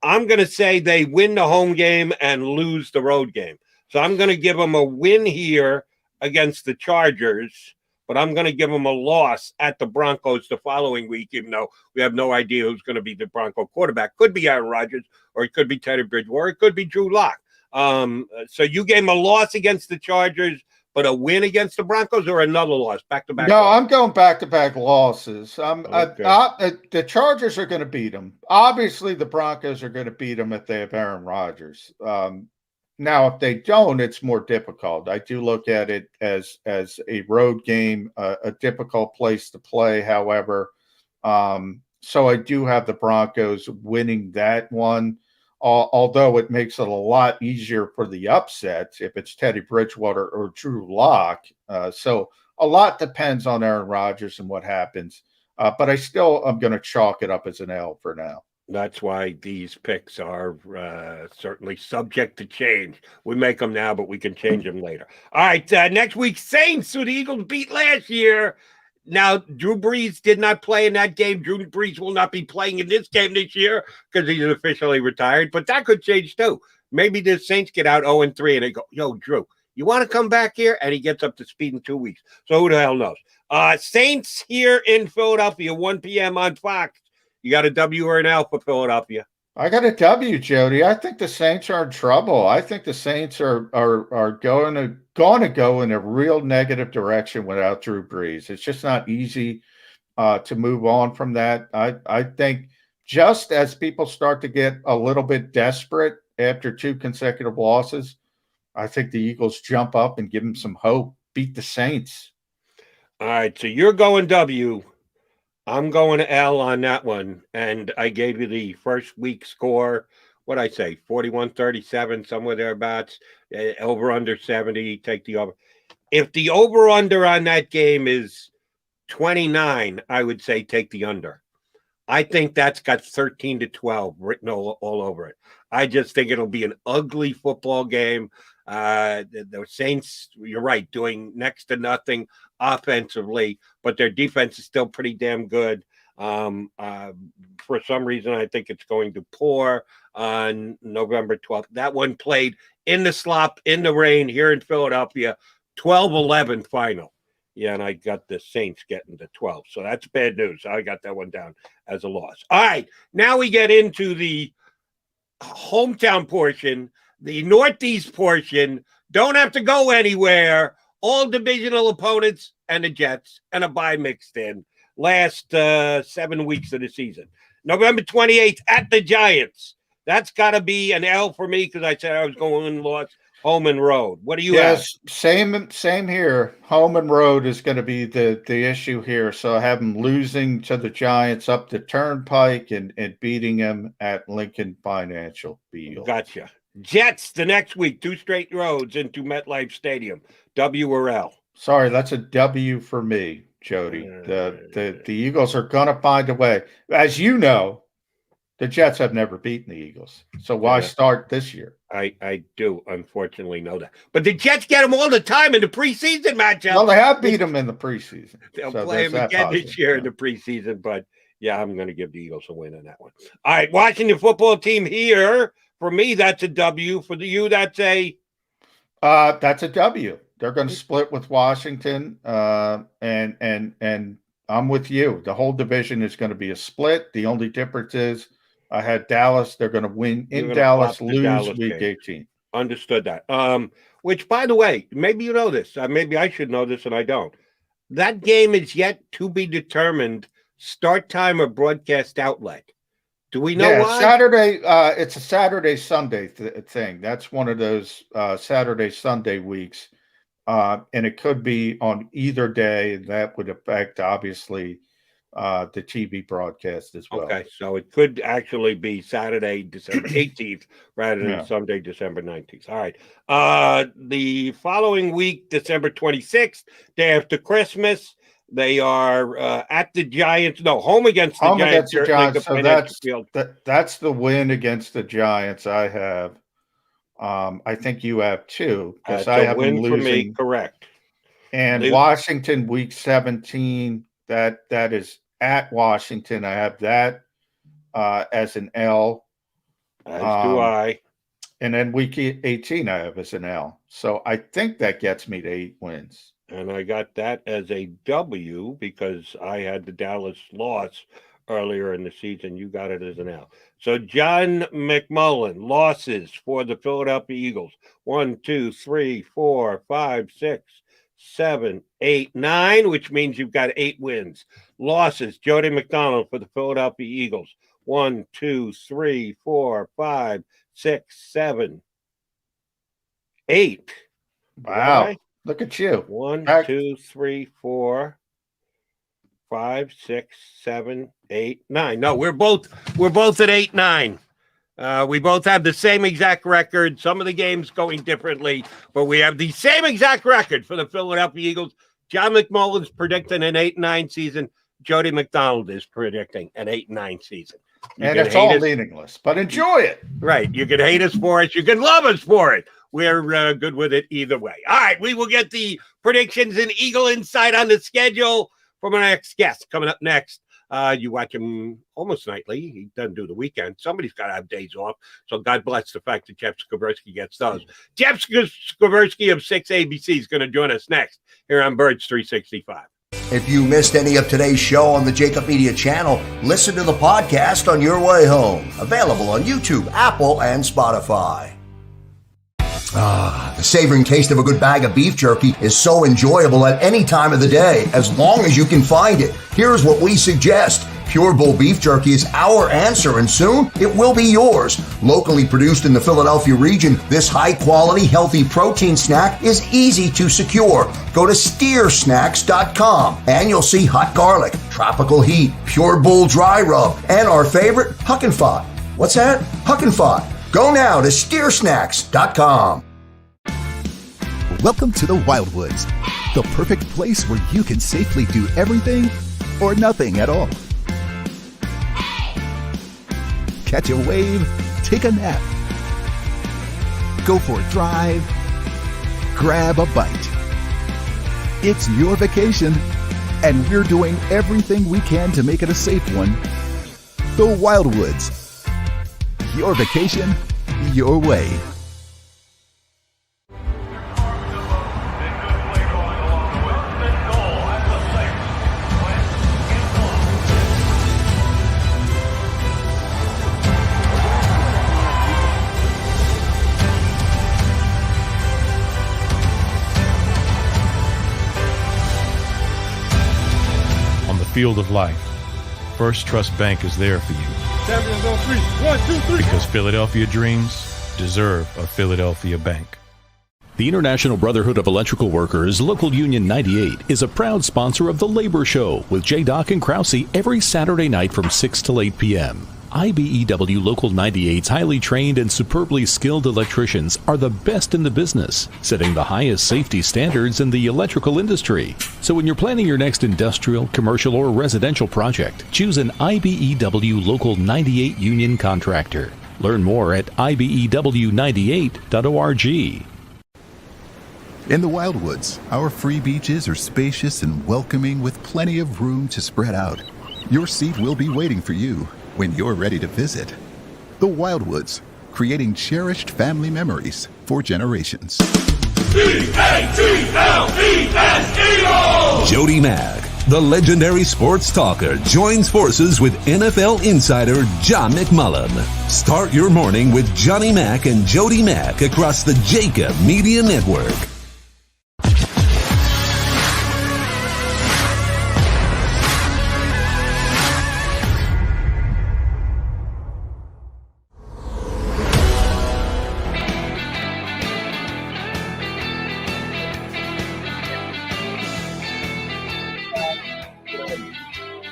I'm going to say they win the home game and lose the road game. So I'm going to give them a win here against the Chargers, but I'm going to give them a loss at the Broncos the following week, even though we have no idea who's going to be the Bronco quarterback. Could be Aaron Rodgers, or it could be Teddy Bridgewater, it could be Drew Lock. So you gave them a loss against the Chargers, but a win against the Broncos, or another loss, back-to-back? No, loss? I'm going back-to-back losses. The Chargers are going to beat them. Obviously, the Broncos are going to beat them if they have Aaron Rodgers. Now, if they don't, it's more difficult. I do look at it as a road game, a difficult place to play. However, So I do have the Broncos winning that one, although it makes it a lot easier for the upsets if it's Teddy Bridgewater or Drew Lock. So a lot depends on Aaron Rodgers and what happens. But I still am going to chalk it up as an L for now. That's why these picks are certainly subject to change. We make them now, but we can change them later. All right, next week, Saints, who the Eagles beat last year. Now, Drew Brees did not play in that game. Drew Brees will not be playing in this game this year because he's officially retired, but that could change too. Maybe the Saints get out 0-3 and they go, yo, Drew, you want to come back here? And he gets up to speed in 2 weeks. So who the hell knows? Saints here in Philadelphia, 1 p.m. on Fox. You got a W or an L for Philadelphia? I got a W, Jody. I think the Saints are in trouble. I think the Saints are going to go in a real negative direction without Drew Brees. It's just not easy to move on from that. I think just as people start to get a little bit desperate after 2 consecutive losses, I think the Eagles jump up and give them some hope, beat the Saints. All right, so you're going W. I'm going to L on that one, and I gave you the first week score. What'd I say? 41-37, somewhere thereabouts. Over under 70. Take the over. If the over under on that game is 29, I would say take the under. I think that's got 13-12 written all over it. I just think it'll be an ugly football game. The Saints, you're right, doing next to nothing offensively, but their defense is still pretty damn good. For some reason, I think it's going to pour on November 12th. That one played in the slop, in the rain here in Philadelphia, 12-11 final. Yeah, and I got the Saints getting to 12. So that's bad news. I got that one down as a loss. All right, now we get into the hometown portion, the Northeast portion. Don't have to go anywhere. All divisional opponents and the Jets and a bye mixed in. Last 7 weeks of the season. November 28th at the Giants. That's got to be an L for me because I said I was going loss home and road. What do you have? Same here. Home and road is going to be the issue here. So I have them losing to the Giants up the Turnpike and beating them at Lincoln Financial Field. Gotcha. Jets the next week, 2 straight roads into MetLife Stadium. W or L? Sorry, that's a W for me, Jody. The Eagles are going to find a way. As you know, the Jets have never beaten the Eagles. So why start this year? I do, unfortunately, know that. But the Jets get them all the time in the preseason matchup. Well, they have beat them in the preseason. They'll play them again this year in the preseason. But, yeah, I'm going to give the Eagles a win on that one. All right, Washington football team here. For me, that's a W. For you, that's a? That's a W. They're going to split with Washington, and I'm with you. The whole division is going to be a split. The only difference is I had Dallas. They're going to win in Dallas, lose Dallas week game. 18. Understood that. Which, by the way, maybe you know this. Maybe I should know this, and I don't. That game is yet to be determined. Start time or broadcast outlet. Do we know why? Saturday. It's a Saturday-Sunday thing. That's one of those Saturday-Sunday weeks. And it could be on either day. That would affect, obviously, the TV broadcast as well. Okay, so it could actually be Saturday, December 18th, rather than Sunday, December 19th. All right. The following week, December 26th, day after Christmas, they are at the Giants. No, home against the Giants. So that's the win against the Giants I have. I think you have too, because I have win them losing. For me, correct. And Washington week 17, that is at Washington. I have that as an L. As do I. And then week 18 I have as an L. So I think that gets me to 8 wins. And I got that as a W because I had the Dallas loss earlier in the season. You got it as an L. So John McMullen, losses for the Philadelphia Eagles. 1, 2, 3, 4, 5, 6, 7, 8, 9, which means you've got 8 wins. Losses, Jody McDonald for the Philadelphia Eagles. 1, 2, 3, 4, 5, 6, 7, 8. Wow. Look at you. 1, 2, 3, 4, 5, 6, 7, 8, 9. No, we're both at 8-9. We both have the same exact record. Some of the games going differently, but we have the same exact record for the Philadelphia Eagles. John McMullen's predicting an 8-9 season. Jody McDonald is predicting an 8-9 season. And it's all meaningless, but enjoy it. Right. You can hate us for it. You can love us for it. We're good with it either way. All right. We will get the predictions and Eagle insight on the schedule from our next guest coming up next. You watch him almost nightly. He doesn't do the weekend. Somebody's got to have days off. So God bless the fact that Jeff Skversky gets those. Jeff Skversky of 6 ABC is going to join us next here on Birds 365. If you missed any of today's show on the JAKIB Media channel, listen to the podcast on your way home. Available on YouTube, Apple, and Spotify. The savoring taste of a good bag of beef jerky is so enjoyable at any time of the day, as long as you can find it. Here's what we suggest. Pure Bull beef jerky is our answer, and soon it will be yours. Locally produced in the Philadelphia region, this high-quality, healthy protein snack is easy to secure. Go to steersnacks.com, and you'll see hot garlic, tropical heat, Pure Bull dry rub, and our favorite, Huck and Fod. What's that? Huck and Fod. Go now to steersnacks.com. Welcome to the Wildwoods, the perfect place where you can safely do everything or nothing at all. Catch a wave, take a nap, go for a drive, grab a bite. It's your vacation, and we're doing everything we can to make it a safe one. The Wildwoods. Your vacation, your way. On the field of life, First Trust Bank is there for you. Champions on 3. 1, 2, 3. Because Philadelphia dreams deserve a Philadelphia bank. The International Brotherhood of Electrical Workers, Local Union 98, is a proud sponsor of The Labor Show with J. and Krause every Saturday night from 6 till 8 p.m. IBEW Local 98's highly trained and superbly skilled electricians are the best in the business, setting the highest safety standards in the electrical industry. So when you're planning your next industrial, commercial, or residential project, choose an IBEW Local 98 union contractor. Learn more at ibew98.org. In the Wildwoods, our free beaches are spacious and welcoming with plenty of room to spread out. Your seat will be waiting for you when you're ready to visit. The Wildwoods, creating cherished family memories for generations. E-A-T-L-E-S, Jody Mag, the legendary sports talker, joins forces with NFL insider John McMullen. Start your morning with Johnny Mac and Jody Mac across the JAKIB Media Network.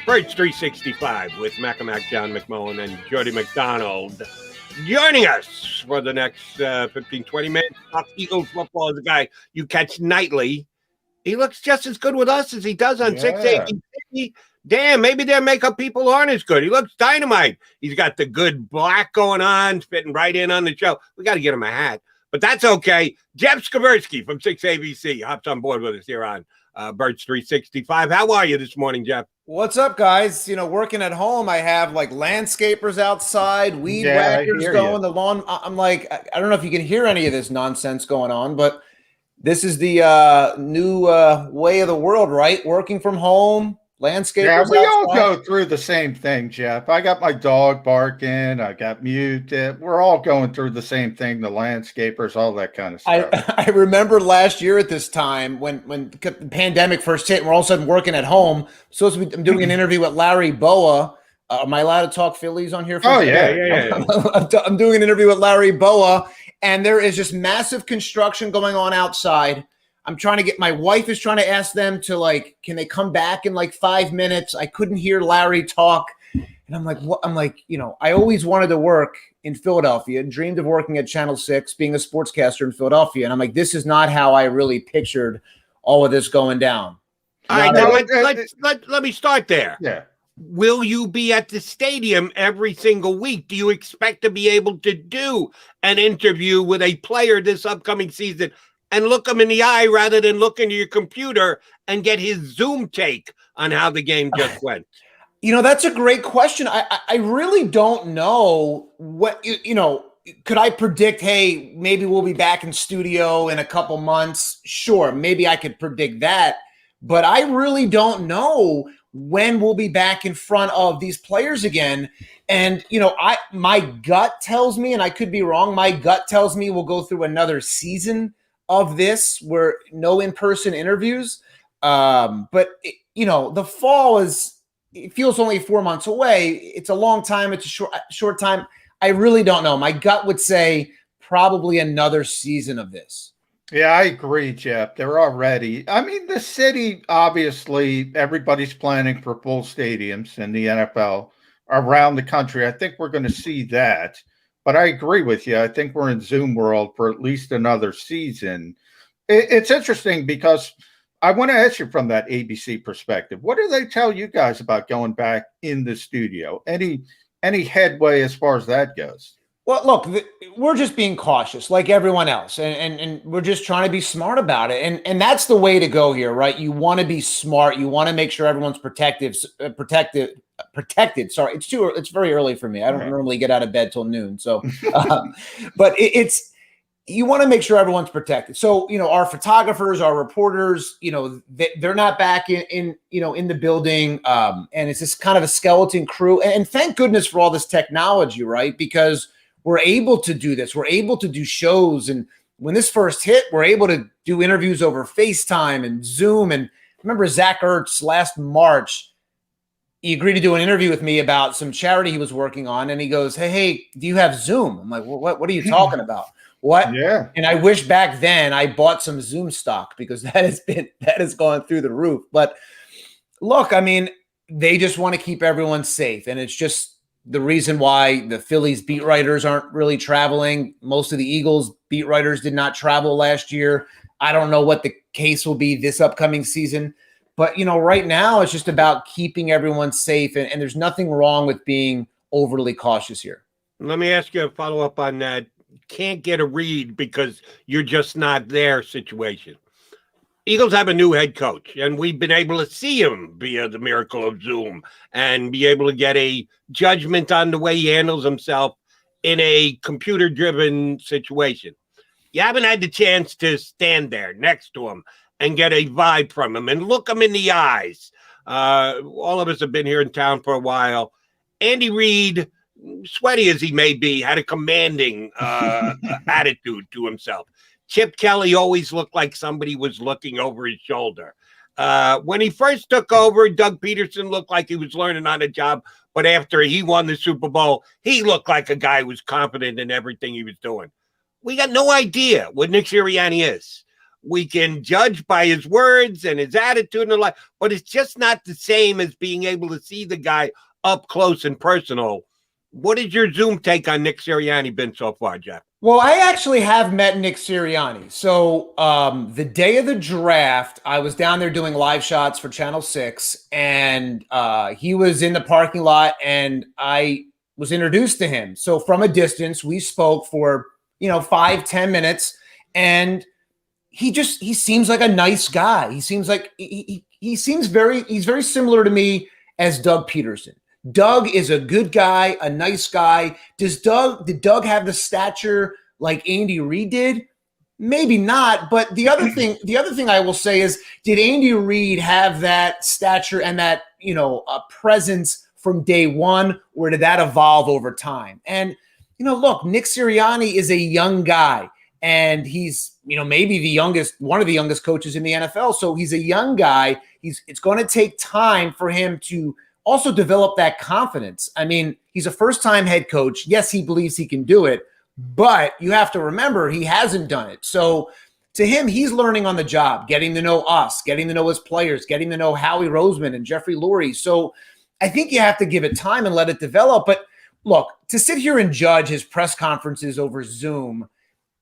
Birds 365 with Mac, John McMullen, and Jody McDonald. Joining us for the next 15, 20 minutes. Eagles football is a guy you catch nightly. He looks just as good with us as he does on 680. Damn, maybe their makeup people aren't as good. He looks dynamite. He's got the good black going on, fitting right in on the show. We got to get him a hat, but that's okay. Jeff Skversky from 6ABC hops on board with us here on Birds 365. How are you this morning, Jeff? What's up, guys? You know, working at home, I have like landscapers outside, weed whackers going, the lawn. I'm like, I don't know if you can hear any of this nonsense going on, but this is the new way of the world, right? Working from home, landscapers. Yeah, we all outside. go through the same thing, Jeff. I got my dog barking. I got mute. We're all going through the same thing. The landscapers, all that kind of stuff. I remember last year at this time when the pandemic first hit, and we're all of a sudden working at home. I'm doing an interview with Larry Boa. Am I allowed to talk Phillies on here? Yeah. I'm doing an interview with Larry Boa, and there is just massive construction going on outside. I'm trying to get, my wife is trying to ask them to like, can they come back in like 5 minutes? I couldn't hear Larry talk. And I'm like, what? I'm like, you know, I always wanted to work in Philadelphia, dreamed of working at Channel 6, being a sportscaster in Philadelphia. And I'm like, this is not how I really pictured all of this going down. All right, now let me start there. Yeah. Will you be at the stadium every single week? Do you expect to be able to do an interview with a player this upcoming season and look him in the eye rather than look into your computer and get his Zoom take on how the game just went? You know, that's a great question. I really don't know what, you know, could I predict, hey, maybe we'll be back in studio in a couple months? Sure, maybe I could predict that. But I really don't know when we'll be back in front of these players again. And, you know, my gut tells me, and I could be wrong, my gut tells me we'll go through another season of this where no in-person interviews. But, you know, the fall it feels only 4 months away. It's a long time. It's a short time. I really don't know. My gut would say probably another season of this. Yeah, I agree, Jeff. They're already. I mean, the city, obviously, everybody's planning for full stadiums in the NFL around the country. I think we're going to see that. But I agree with you. I think we're in Zoom world for at least another season. It's interesting because I want to ask you from that ABC perspective. What do they tell you guys about going back in the studio? Any headway as far as that goes? Well, look, we're just being cautious like everyone else, and we're just trying to be smart about it. And that's the way to go here, right? You want to be smart. You want to make sure everyone's protected. Sorry, it's very early for me. I don't normally get out of bed till noon. So, but you want to make sure everyone's protected. So, you know, our photographers, our reporters, you know, they're not back in the building. And it's just kind of a skeleton crew. And thank goodness for all this technology, right? Because we're able to do this. We're able to do shows. And when this first hit, we're able to do interviews over FaceTime and Zoom. And I remember Zach Ertz last March, he agreed to do an interview with me about some charity he was working on. And he goes, hey, do you have Zoom? I'm like, what are you talking about? What? Yeah. And I wish back then I bought some Zoom stock because that has gone through the roof. But look, I mean, they just want to keep everyone safe. And it's just the reason why the Phillies beat writers aren't really traveling. Most of the Eagles beat writers did not travel last year. I don't know what the case will be this upcoming season. But, you know, right now it's just about keeping everyone safe. And there's nothing wrong with being overly cautious here. Let me ask you a follow-up on that. Can't get a read because you're just not there situation. Eagles have a new head coach, and we've been able to see him via the miracle of Zoom and be able to get a judgment on the way he handles himself in a computer-driven situation. You haven't had the chance to stand there next to him and get a vibe from him and look him in the eyes. All of us have been here in town for a while. Andy Reid, sweaty as he may be, had a commanding attitude to himself. Chip Kelly always looked like somebody was looking over his shoulder. When he first took over, Doug Peterson looked like he was learning on the job. But after he won the Super Bowl, he looked like a guy who was confident in everything he was doing. We got no idea what Nick Sirianni is. We can judge by his words and his attitude and the like, but it's just not the same as being able to see the guy up close and personal. What is your Zoom take on Nick Sirianni been so far, Jeff? Well, I actually have met Nick Sirianni. So the day of the draft, I was down there doing live shots for Channel 6, and he was in the parking lot, and I was introduced to him. So from a distance, we spoke for, 5-10 minutes, and he seems like a nice guy. He seems like he's very similar to me as Doug Peterson. Doug is a good guy, a nice guy. Did Doug have the stature like Andy Reid did? Maybe not. But the other thing I will say is, did Andy Reid have that stature and that, a presence from day one, or did that evolve over time? And, look, Nick Sirianni is a young guy, and he's, maybe one of the youngest coaches in the NFL. So he's a young guy. It's going to take time for him to also develop that confidence. I mean, he's a first-time head coach. Yes, he believes he can do it, but you have to remember he hasn't done it. So to him, he's learning on the job, getting to know us, getting to know his players, getting to know Howie Roseman and Jeffrey Lurie. So I think you have to give it time and let it develop. But look, to sit here and judge his press conferences over Zoom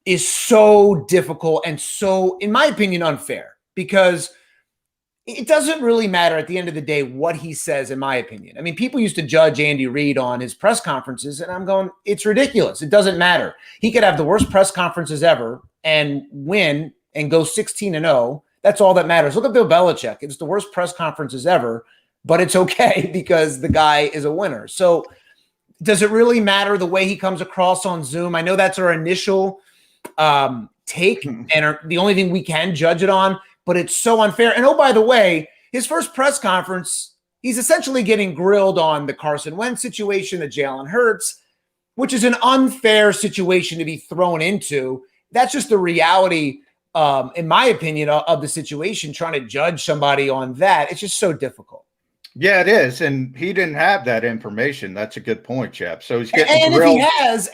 is so difficult and so, in my opinion, unfair, because it doesn't really matter at the end of the day what he says, in my opinion. I mean, people used to judge Andy Reid on his press conferences, and I'm going, it's ridiculous. It doesn't matter. He could have the worst press conferences ever and win and go 16-0. That's all that matters. Look at Bill Belichick. It's the worst press conferences ever, but it's okay because the guy is a winner. So does it really matter the way he comes across on Zoom? I know that's our initial take and the only thing we can judge it on, but it's so unfair. And oh, by the way, his first press conference, he's essentially getting grilled on the Carson Wentz situation, the Jalen Hurts, which is an unfair situation to be thrown into. That's just the reality, in my opinion, of the situation, trying to judge somebody on that. It's just so difficult. Yeah, it is. And he didn't have that information. That's a good point, Chap. So he's getting and grilled. If he has,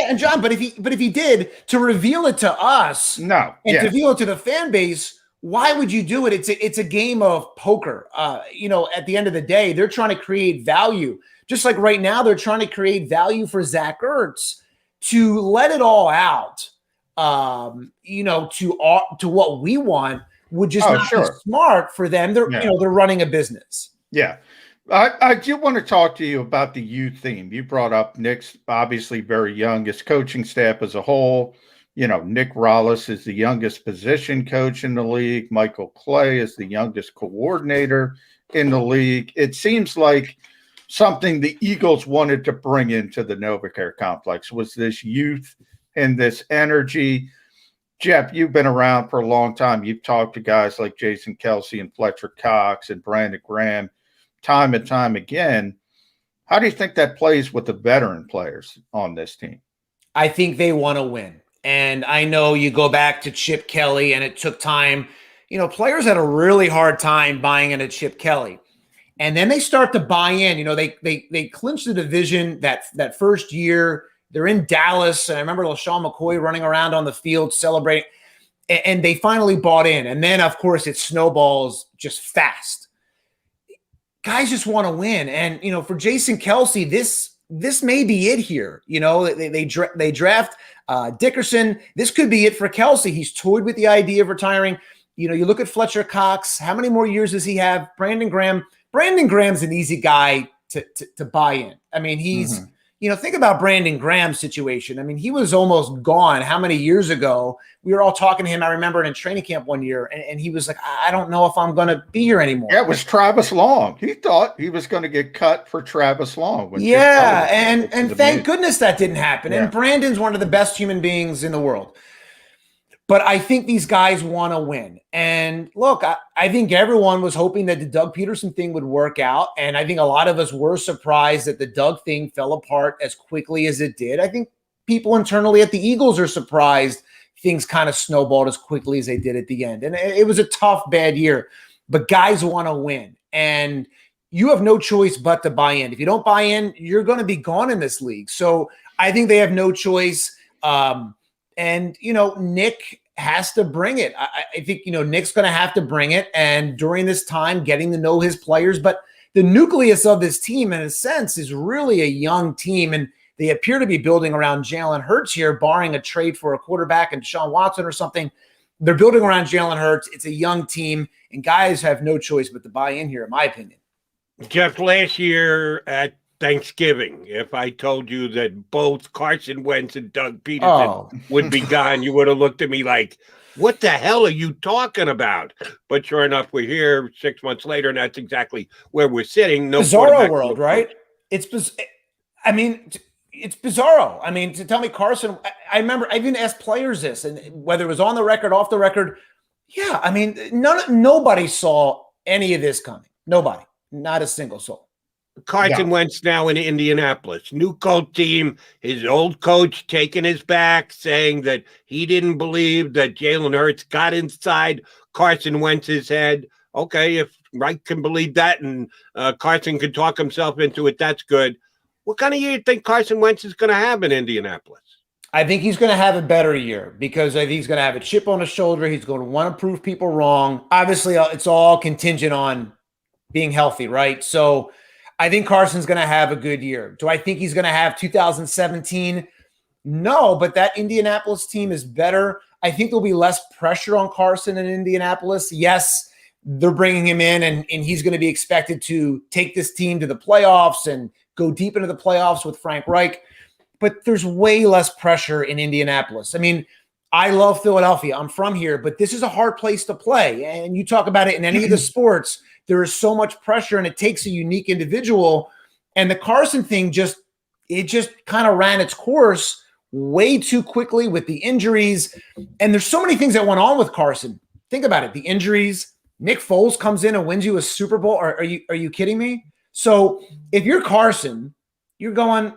and John, but if he did, to reveal it to us, to reveal it to the fan base, why would you do it? It's a game of poker. At the end of the day, they're trying to create value. Just like right now, they're trying to create value for Zach Ertz. To let it all out, to what we want would just not be smart for them. They're running a business. Yeah. I do want to talk to you about the youth theme. You brought up Nick's obviously very young. His coaching staff as a whole, Nick Rollis is the youngest position coach in the league. Michael Clay is the youngest coordinator in the league. It seems like something the Eagles wanted to bring into the NovaCare complex was this youth and this energy. Jeff, you've been around for a long time. You've talked to guys like Jason Kelsey and Fletcher Cox and Brandon Graham time and time again. How do you think that plays with the veteran players on this team? I think they want to win. And I know you go back to Chip Kelly and it took time. Players had a really hard time buying into Chip Kelly. And then they start to buy in. They clinch the division that first year. They're in Dallas. And I remember LaShawn McCoy running around on the field celebrating. And they finally bought in. And then, of course, it snowballs just fast. Guys just want to win. And, for Jason Kelsey, this may be it here. They draft Dickerson. This could be it for Kelsey. He's toyed with the idea of retiring. You look at Fletcher Cox. How many more years does he have? Brandon Graham's an easy guy to buy in. I mean, he's think about Brandon Graham's situation. I mean, he was almost gone. How many years ago? We were all talking to him. I remember in training camp one year, and he was like, I don't know if I'm going to be here anymore. Yeah, it was Travis Long. He thought he was going to get cut for Travis Long. And thank goodness that didn't happen. Yeah. And Brandon's one of the best human beings in the world. But I think these guys want to win. And look, I think everyone was hoping that the Doug Peterson thing would work out. And I think a lot of us were surprised that the Doug thing fell apart as quickly as it did. I think people internally at the Eagles are surprised things kind of snowballed as quickly as they did at the end. And it was a tough, bad year. But guys want to win. And you have no choice but to buy in. If you don't buy in, you're going to be gone in this league. So I think they have no choice. Nick has to bring it. I think, Nick's going to have to bring it. And during this time, getting to know his players. But the nucleus of this team, in a sense, is really a young team. And they appear to be building around Jalen Hurts here, barring a trade for a quarterback and Deshaun Watson or something. They're building around Jalen Hurts. It's a young team. And guys have no choice but to buy in here, in my opinion. Jeff, last year at Thanksgiving, if I told you that both Carson Wentz and Doug Peterson would be gone, you would have looked at me like, what the hell are you talking about? But sure enough, we're here 6 months later, and that's exactly where we're sitting. No bizarro world, right? It's bizarro. I mean, to tell me Carson, I remember I even asked players this, and whether it was on the record, off the record. Yeah, I mean, nobody saw any of this coming. Nobody, not a single soul. Carson Wentz now in Indianapolis. New coach team. His old coach taking his back, saying that he didn't believe that Jalen Hurts got inside Carson Wentz's head. Okay, if Wright can believe that and Carson can talk himself into it, that's good. What kind of year do you think Carson Wentz is going to have in Indianapolis? I think he's going to have a better year because I think he's going to have a chip on his shoulder. He's going to want to prove people wrong. Obviously, it's all contingent on being healthy, right? So I think Carson's going to have a good year. Do I think he's going to have 2017? No, but that Indianapolis team is better. I think there'll be less pressure on Carson in Indianapolis. Yes, they're bringing him in, and he's going to be expected to take this team to the playoffs and go deep into the playoffs with Frank Reich. But there's way less pressure in Indianapolis. I mean, I love Philadelphia. I'm from here, but this is a hard place to play. And you talk about it in any of the sports, there is so much pressure, and it takes a unique individual. And the Carson thing just kind of ran its course way too quickly with the injuries. And there's so many things that went on with Carson. Think about it. The injuries, Nick Foles comes in and wins you a Super Bowl. Are you kidding me? So if you're Carson, you're going,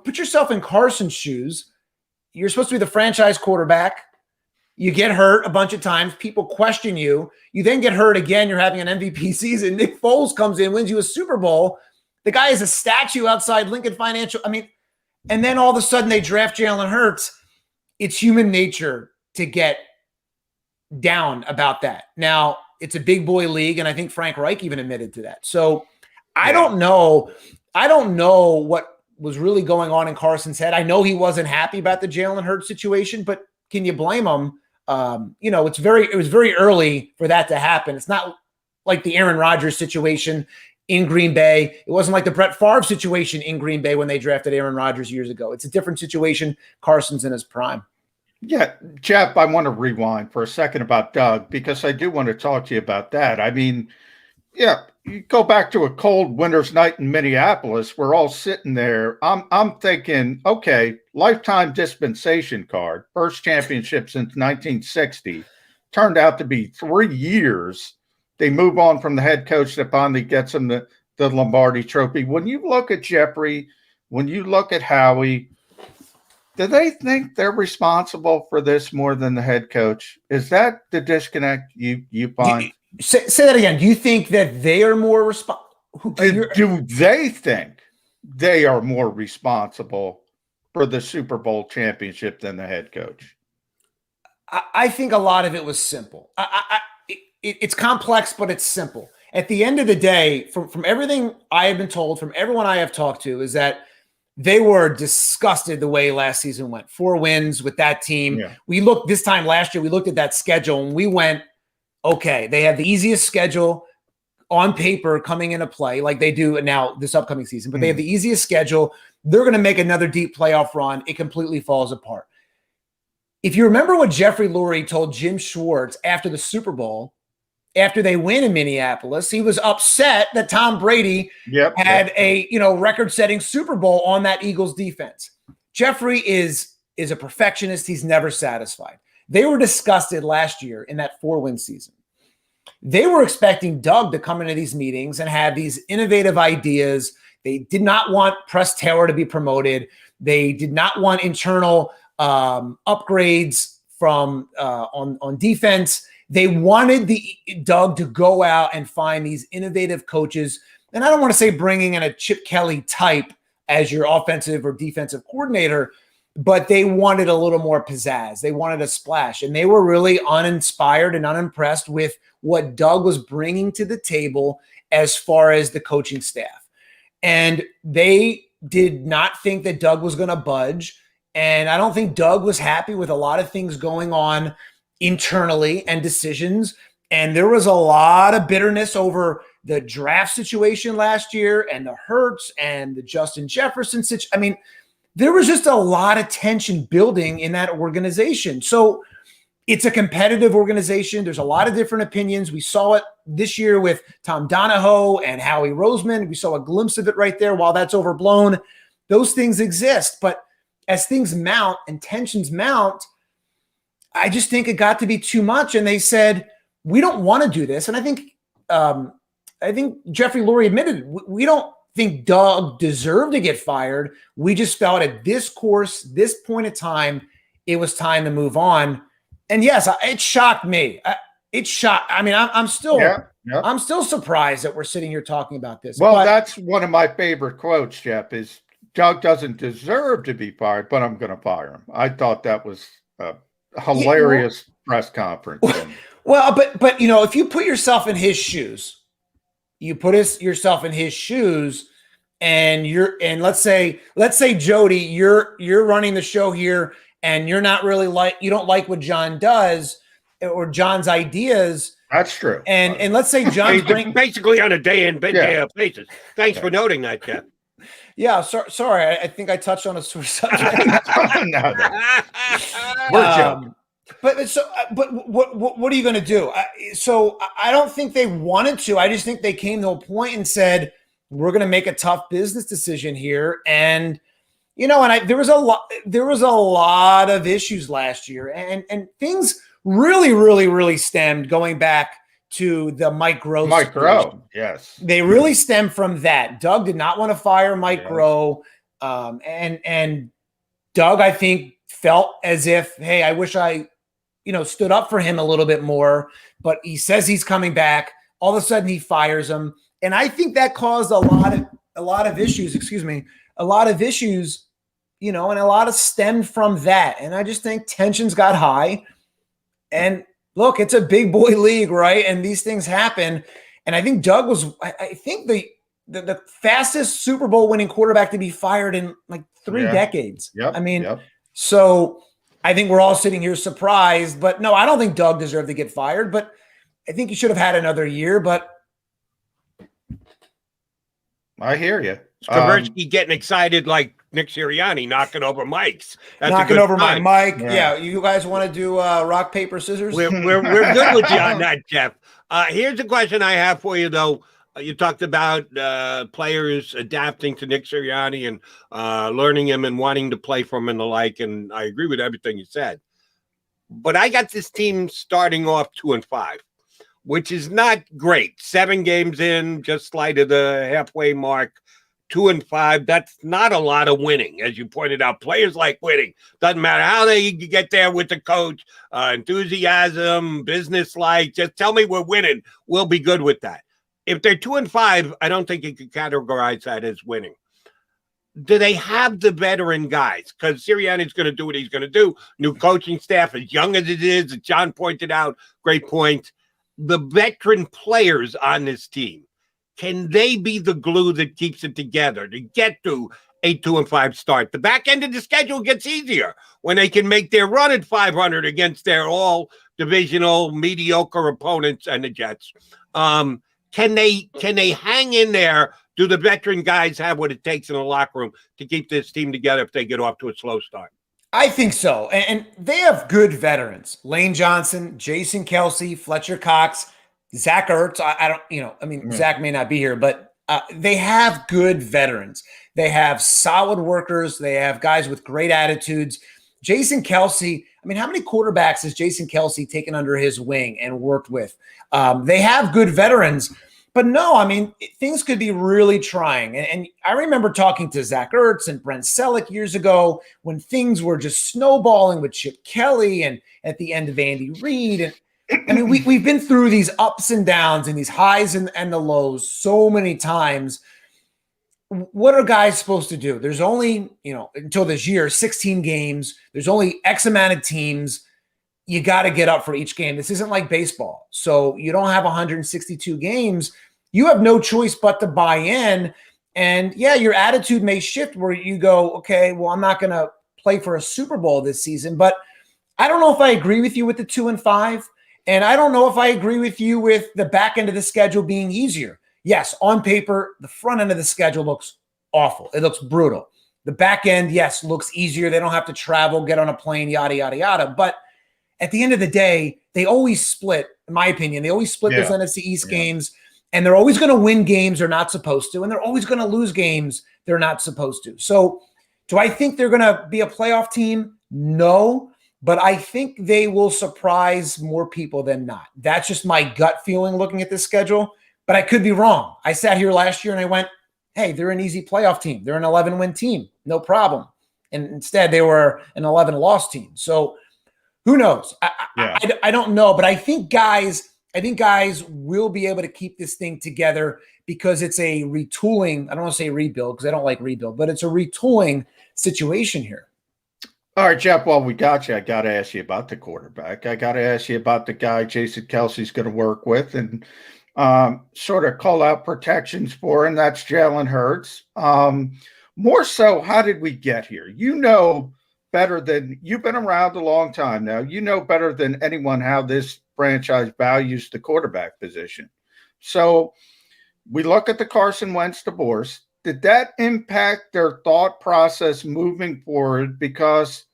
put yourself in Carson's shoes. You're supposed to be the franchise quarterback. You get hurt a bunch of times. People question you. You then get hurt again. You're having an MVP season. Nick Foles comes in, wins you a Super Bowl. The guy is a statue outside Lincoln Financial. And then all of a sudden they draft Jalen Hurts. It's human nature to get down about that. Now, it's a big boy league, and I think Frank Reich even admitted to that. So I don't know what was really going on in Carson's head. I know he wasn't happy about the Jalen Hurts situation, but can you blame him? It was very early for that to happen. It's not like the Aaron Rodgers situation in Green Bay. It wasn't like the Brett Favre situation in Green Bay when they drafted Aaron Rodgers years ago. It's a different situation. Carson's in his prime. Yeah, Jeff, I want to rewind for a second about Doug, because I do want to talk to you about that. You go back to a cold winter's night in Minneapolis. We're all sitting there. I'm thinking, okay, lifetime dispensation card, first championship since 1960. Turned out to be 3 years. They move on from the head coach that finally gets him the Lombardi Trophy. When you look at Jeffrey, when you look at Howie, do they think they're responsible for this more than the head coach? Is that the disconnect you find? Say that again. Do you think that they are more responsible? Do they think they are more responsible for the Super Bowl championship than the head coach? I think a lot of it was simple. It's complex, but it's simple. At the end of the day, from everything I have been told, from everyone I have talked to, is that they were disgusted the way last season went. 4 wins with that team. Yeah. We looked this time last year, we looked at that schedule and we went, okay, they have the easiest schedule on paper coming into play like they do now this upcoming season, but they have the easiest schedule. They're going to make another deep playoff run. It completely falls apart. If you remember what Jeffrey Lurie told Jim Schwartz after the Super Bowl, after they win in Minneapolis, he was upset that Tom Brady had a record-setting Super Bowl on that Eagles defense. Jeffrey is a perfectionist. He's never satisfied. They were disgusted last year in that 4-win season. They were expecting Doug to come into these meetings and have these innovative ideas. They did not want Press Taylor to be promoted. They did not want internal upgrades from on defense. They wanted Doug to go out and find these innovative coaches. And I don't want to say bringing in a Chip Kelly type as your offensive or defensive coordinator, but they wanted a little more pizzazz. They wanted a splash. And they were really uninspired and unimpressed with what Doug was bringing to the table as far as the coaching staff. And they did not think that Doug was going to budge. And I don't think Doug was happy with a lot of things going on internally and decisions. And there was a lot of bitterness over the draft situation last year and the Hurts and the Justin Jefferson situation. There was just a lot of tension building in that organization. So it's a competitive organization. There's a lot of different opinions. We saw it this year with Tom Donahoe and Howie Roseman. We saw a glimpse of it right there. While that's overblown, those things exist. But as things mount and tensions mount, I just think it got to be too much. And they said, we don't want to do this. And I think Jeffrey Lurie admitted it. We don't think Doug deserved to get fired. We just felt at this point in time, it was time to move on. And yes, it shocked me. I'm still surprised that we're sitting here talking about this. Well, that's one of my favorite quotes, Jeff, is Doug doesn't deserve to be fired, but I'm going to fire him. I thought that was a hilarious press conference. Well, but if you put yourself in his shoes, yourself in his shoes, and let's say Jody, you're running the show here, and you're not really you don't like what John does or John's ideas. That's true. And let's say John's basically on a day in, day out basis. Thanks for noting that, Jeff. Yeah, sorry. I think I touched on a sore subject. No. We're joking. But what are you going to do? So I don't think they wanted to. I just think they came to a point and said, we're going to make a tough business decision here. And there was a lot of issues last year, and things really stemmed going back to the Mike Groh. Mike Groh, yes. They really stemmed from that. Doug did not want to fire Mike Groh. And Doug, I think, felt as if, hey, I wish I, stood up for him a little bit more, but he says he's coming back. All of a sudden he fires him. And I think that caused a lot of issues, and a lot of stemmed from that. And I just think tensions got high. And look, it's a big boy league, right? And these things happen. And I think Doug was, I think the fastest Super Bowl winning quarterback to be fired in like 3 decades. Yep. So I think we're all sitting here surprised, but no, I don't think Doug deserved to get fired, but I think he should have had another year, but. I hear you. Skversky getting excited like Nick Sirianni knocking over mics. Knocking over my mic. Yeah. You guys want to do rock, paper, scissors? We're good with you on that, Jeff. Here's a question I have for you, though. You talked about players adapting to Nick Sirianni and learning him and wanting to play for him and the like, and I agree with everything you said. But I got this team starting off 2-5, which is not great. 7 games in, just slight of the halfway mark. 2-5, that's not a lot of winning. As you pointed out, players like winning. Doesn't matter how they get there with the coach, enthusiasm, business-like. Just tell me we're winning. We'll be good with that. If they're 2-5, I don't think you could categorize that as winning. Do they have the veteran guys? Because Sirianni's going to do what he's going to do. New coaching staff, as young as it is, as John pointed out, great point. The veteran players on this team, can they be the glue that keeps it together to get to a 2-5 start? The back end of the schedule gets easier when they can make their run at 500 against their all divisional mediocre opponents and the Jets. Can they hang in there? Do the veteran guys have what it takes in the locker room to keep this team together if they get off to a slow start? I think so. And they have good veterans. Lane Johnson, Jason Kelce, Fletcher Cox, Zach Ertz. Zach may not be here, but they have good veterans. They have solid workers. They have guys with great attitudes. Jason Kelce, how many quarterbacks has Jason Kelce taken under his wing and worked with? They have good veterans. But no, things could be really trying. And I remember talking to Zach Ertz and Brent Selleck years ago when things were just snowballing with Chip Kelly and at the end of Andy Reid. And we've been through these ups and downs and these highs and the lows so many times. What are guys supposed to do? There's only, until this year, 16 games. There's only X amount of teams. You got to get up for each game. This isn't like baseball. So you don't have 162 games. You have no choice but to buy in. And yeah, your attitude may shift where you go, okay, well, I'm not going to play for a Super Bowl this season. But I don't know if I agree with you with the 2-5. And I don't know if I agree with you with the back end of the schedule being easier. Yes, on paper, the front end of the schedule looks awful. It looks brutal. The back end, yes, looks easier. They don't have to travel, get on a plane, yada, yada, yada. But at the end of the day, they always split, in my opinion, those NFC East games, and they're always going to win games they're not supposed to, and they're always going to lose games they're not supposed to. So do I think they're going to be a playoff team? No, but I think they will surprise more people than not. That's just my gut feeling looking at this schedule, but I could be wrong. I sat here last year and I went, hey, they're an easy playoff team. They're an 11-win team, no problem. And instead they were an 11-loss team. So who knows? I don't know, but I think guys I think guys will be able to keep this thing together because it's a retooling. I don't want to say rebuild because I don't like rebuild, but it's a retooling situation here. All right, Jeff, while we got you, I got to ask you about the quarterback. I got to ask you about the guy Jason Kelsey's going to work with and sort of call out protections for, and that's Jalen Hurts. More so, how did we get here? You know better than – you've been around a long time now. You know better than anyone how this franchise values the quarterback position. So we look at the Carson Wentz divorce. Did that impact their thought process moving forward? Because,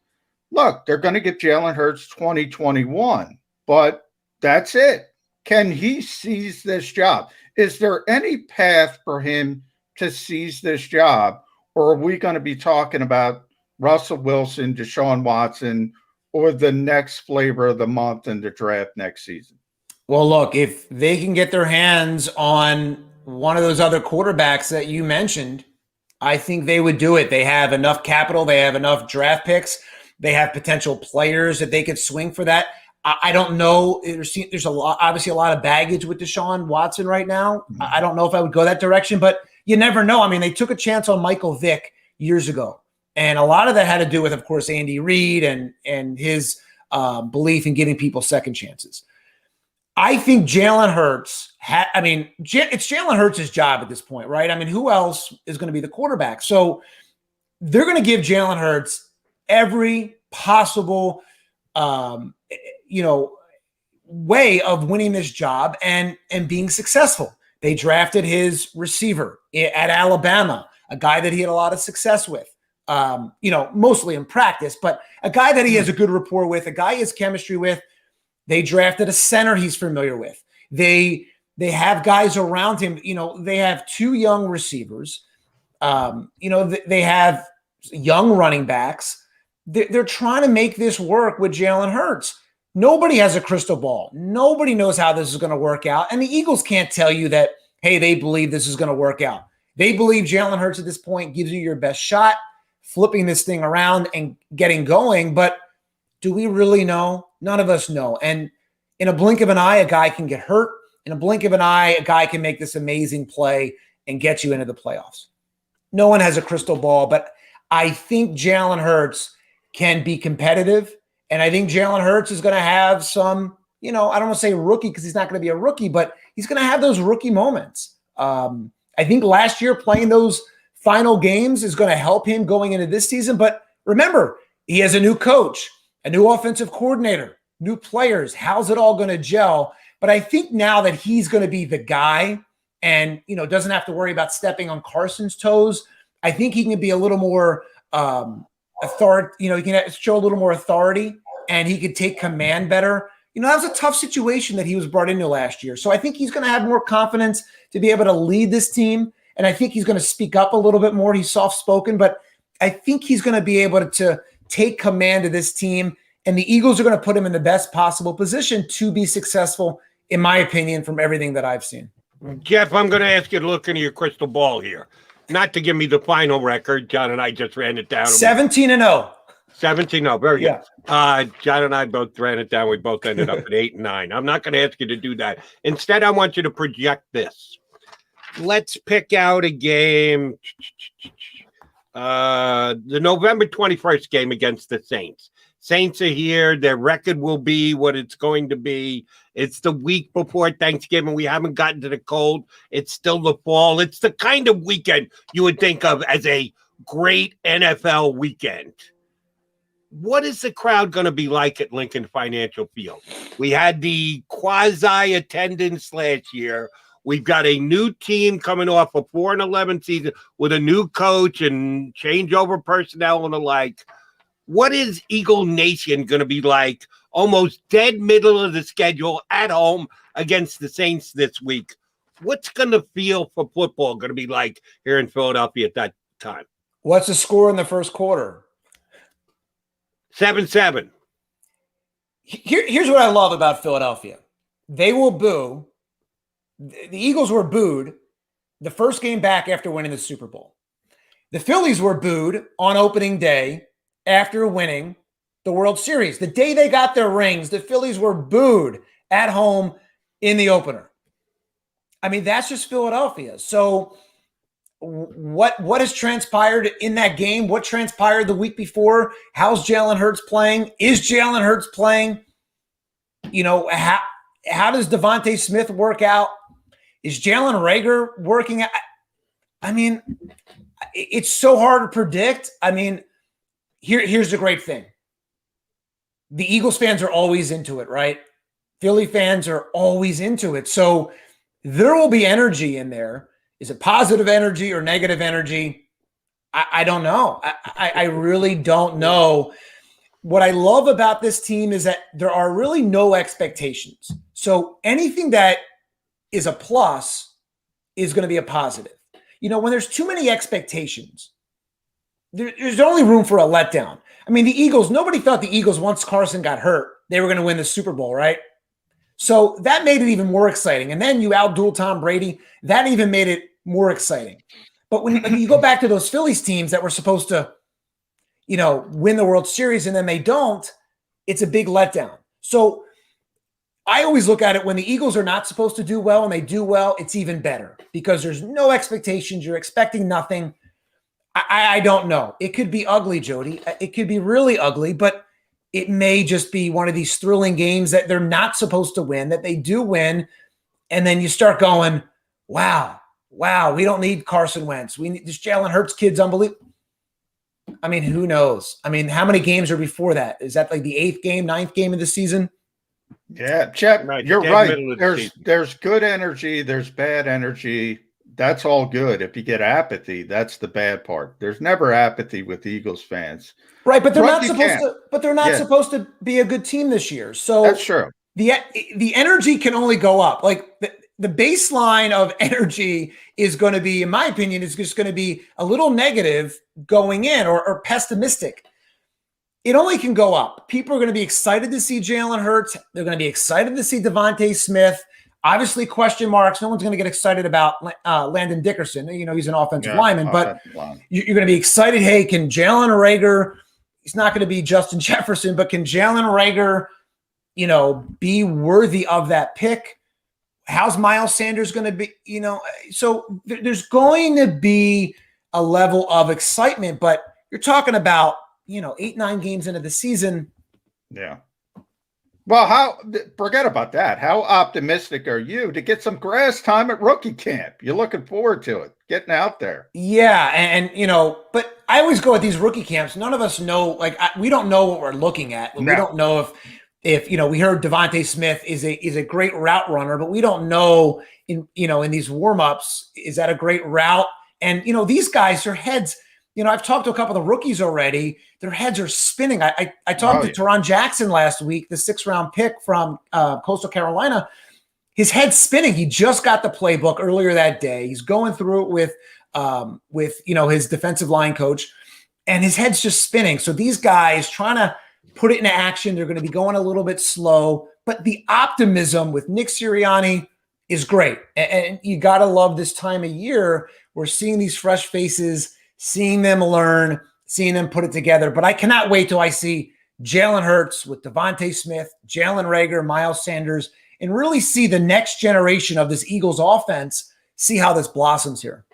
look, they're going to get Jalen Hurts 2021, but that's it. Can he seize this job? Is there any path for him to seize this job, or are we going to be talking about Russell Wilson, Deshaun Watson, or the next flavor of the month in the draft next season? Well, look, if they can get their hands on one of those other quarterbacks that you mentioned, I think they would do it. They have enough capital. They have enough draft picks. They have potential players that they could swing for that. I don't know. There's obviously a lot of baggage with Deshaun Watson right now. I don't know if I would go that direction, but you never know. I mean, they took a chance on Michael Vick years ago, and a lot of that had to do with, of course, Andy Reid and his belief in giving people second chances. I think Jalen Hurts, it's Jalen Hurts' job at this point, right? I mean, who else is going to be the quarterback? So they're going to give Jalen Hurts every possible, way of winning this job and being successful. They drafted his receiver at Alabama, a guy that he had a lot of success with, mostly in practice, but a guy that he has a good rapport with, a guy he has chemistry with. They drafted a center he's familiar with. They have guys around him. They have two young receivers. They have young running backs. They're trying to make this work with Jalen Hurts. Nobody has a crystal ball. Nobody knows how this is going to work out. And the Eagles can't tell you that, hey, they believe this is going to work out. They believe Jalen Hurts at this point gives you your best shot, flipping this thing around and getting going. But do we really know? None of us know. And in a blink of an eye, a guy can get hurt. In a blink of an eye, a guy can make this amazing play and get you into the playoffs. No one has a crystal ball, but I think Jalen Hurts can be competitive. And I think Jalen Hurts is going to have some, I don't want to say rookie because he's not going to be a rookie, but he's going to have those rookie moments. I think last year playing those final games is going to help him going into this season. But remember, he has a new coach, a new offensive coordinator, new players. How's it all going to gel? But I think now that he's going to be the guy and, doesn't have to worry about stepping on Carson's toes, I think he can be a little more authority. He can show a little more authority and he could take command better. That was a tough situation that he was brought into last year. So I think he's going to have more confidence to be able to lead this team. And I think he's going to speak up a little bit more. He's soft-spoken, but I think he's going to be able to take command of this team. And the Eagles are going to put him in the best possible position to be successful, in my opinion, from everything that I've seen. Jeff, I'm going to ask you to look into your crystal ball here. Not to give me the final record. John and I just ran it down. 17-0. 17-0. Very good. John and I both ran it down. We both ended up at 8-9. I'm not going to ask you to do that. Instead, I want you to project this. Let's pick out a game. The November 21st game against the Saints. Saints are here. Their record will be what it's going to be. It's the week before Thanksgiving. We haven't gotten to the cold. It's still the fall. It's the kind of weekend you would think of as a great NFL weekend. What is the crowd going to be like at Lincoln Financial Field? We had the quasi-attendance last year. We've got a new team coming off a 4-11 season with a new coach and changeover personnel and the like. What is Eagle Nation going to be like almost dead middle of the schedule at home against the Saints this week? What's going to feel for football going to be like here in Philadelphia at that time? What's the score in the first quarter? 7-7. Here's what I love about Philadelphia. They will boo. The Eagles were booed the first game back after winning the Super Bowl. The Phillies were booed on opening day after winning the World Series. The day they got their rings, the Phillies were booed at home in the opener. I mean, that's just Philadelphia. So what has transpired in that game? What transpired the week before? How's Jalen Hurts playing? Is Jalen Hurts playing? You know, how does Devontae Smith work out? Is Jalen Reagor working out? I mean, it's so hard to predict. I mean, here's the great thing. The Eagles fans are always into it, right? Philly fans are always into it. So there will be energy in there. Is it positive energy or negative energy? I don't know. I really don't know. What I love about this team is that there are really no expectations. So anything that is a plus is going to be a positive. You know, when there's too many expectations, there's only room for a letdown. I mean, the Eagles, nobody thought the Eagles, once Carson got hurt, they were going to win the Super Bowl, right? So that made it even more exciting. And then you outduel Tom Brady. That even made it more exciting. But when you go back to those Phillies teams that were supposed to, you know, win the World Series and then they don't, it's a big letdown. So I always look at it when the Eagles are not supposed to do well and they do well, it's even better because there's no expectations. You're expecting nothing. I don't know. It could be ugly, Jody. It could be really ugly, but it may just be one of these thrilling games that they're not supposed to win, that they do win. And then you start going, wow, we don't need Carson Wentz. We need this Jalen Hurts kid's unbelievable. I mean, who knows? I mean, how many games are before that? Is that like the 8th game, 9th game of the season? Yeah, Chet, you're right. There's good energy. There's bad energy. That's all good. If you get apathy, that's the bad part. There's never apathy with Eagles fans. Right, but they're not supposed to. But they're not supposed to be a good team this year. So that's true. The energy can only go up. Like the baseline of energy is going to be, in my opinion, is just going to be a little negative going in or pessimistic. It only can go up. People are going to be excited to see Jalen Hurts. They're going to be excited to see Devontae Smith. Obviously, question marks. No one's going to get excited about Landon Dickerson. You know, he's an offensive lineman, but you're going to be excited. Hey, can Jalen Reagor, he's not going to be Justin Jefferson, but can Jalen Reagor, you know, be worthy of that pick? How's Miles Sanders going to be? You know, so there's going to be a level of excitement, but you're talking about, you know, 8-9 games into the season. Yeah. Well, forget about that. How optimistic are you to get some grass time at rookie camp? You're looking forward to it, getting out there. Yeah. And you know, but I always go at these rookie camps. None of us know, like, we don't know what we're looking at. We don't know if, you know, we heard Devontae Smith is a great route runner, but we don't know in these warmups, is that a great route? And, you know, these guys, their heads, you know, I've talked to a couple of the rookies already. Their heads are spinning. I talked to Teron Jackson last week, the 6th-round pick from Coastal Carolina. His head's spinning. He just got the playbook earlier that day. He's going through it with you know, his defensive line coach, and his head's just spinning. So these guys trying to put it into action. They're going to be going a little bit slow, but the optimism with Nick Sirianni is great. And you got to love this time of year. We're seeing these fresh faces, seeing them learn, seeing them put it together. But I cannot wait till I see Jalen Hurts with Devontae Smith, Jalen Reagor, Miles Sanders, and really see the next generation of this Eagles offense, see how this blossoms here.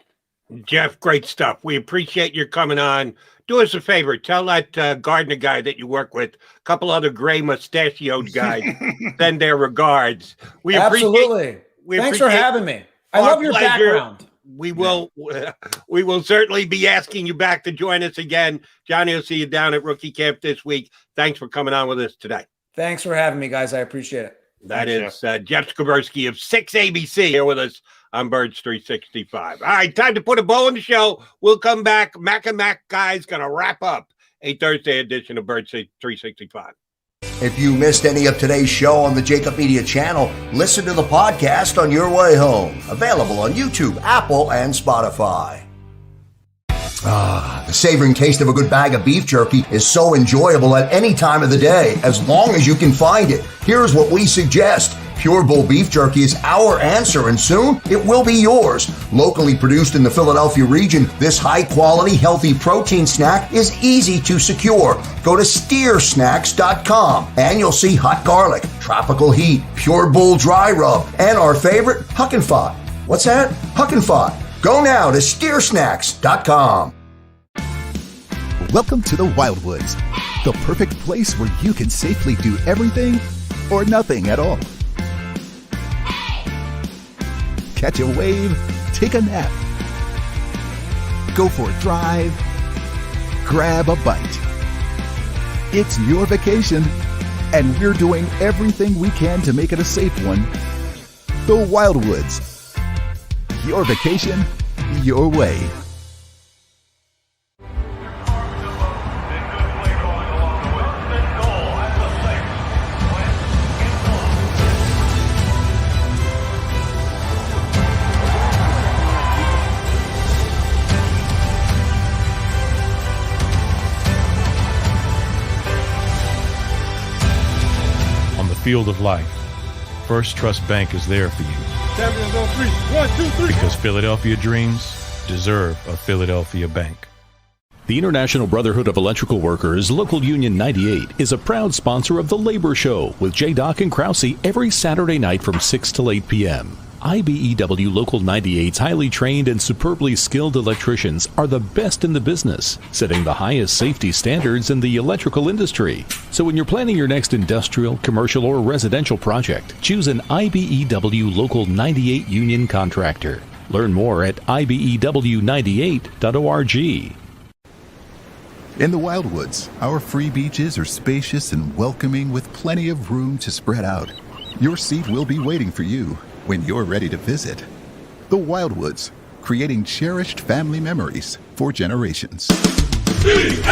Jeff, great stuff. We appreciate your coming on. Do us a favor. Tell that Gardner guy that you work with, a couple other gray mustachioed guys, send their regards. We Absolutely. Thanks for having me. I love your background. We will certainly be asking you back to join us again. Johnny will see you down at rookie camp this week. Thanks for coming on with us today. Thanks for having me, guys. I appreciate it. That is Jeff Skversky of 6ABC here with us on Birds 365. All right, time to put a bow on the show. We'll come back. Mac and Mac guys going to wrap up a Thursday edition of Birds 365. If you missed any of today's show on the JAKIB Media channel, listen to the podcast on your way home. Available on YouTube, Apple, and Spotify. The savoring taste of a good bag of beef jerky is so enjoyable at any time of the day, as long as you can find it. Here's what we suggest. Pure Bull beef jerky is our answer, and soon it will be yours. Locally produced in the Philadelphia region, this high-quality, healthy protein snack is easy to secure. Go to steersnacks.com, and you'll see hot garlic, tropical heat, Pure Bull dry rub, and our favorite, Huck and Fod. What's that? Huck and Fod. Go now to steersnacks.com. Welcome to the Wildwoods, the perfect place where you can safely do everything or nothing at all. Catch a wave, take a nap, go for a drive, grab a bite. It's your vacation, and we're doing everything we can to make it a safe one. The Wildwoods. Your vacation, your way. Field of life, First Trust Bank is there for you. Champions on three. 1, 2, 3. Because Philadelphia dreams deserve a Philadelphia bank. The International Brotherhood of Electrical Workers, Local Union 98, is a proud sponsor of The Labor Show with J. and Krause every Saturday night from 6 till 8 p.m. IBEW Local 98's highly trained and superbly skilled electricians are the best in the business, setting the highest safety standards in the electrical industry. So when you're planning your next industrial, commercial, or residential project, choose an IBEW Local 98 union contractor. Learn more at ibew98.org. In the Wildwoods, our free beaches are spacious and welcoming with plenty of room to spread out. Your seat will be waiting for you when you're ready to visit. The Wildwoods, creating cherished family memories for generations. B-A-T-L-E-S,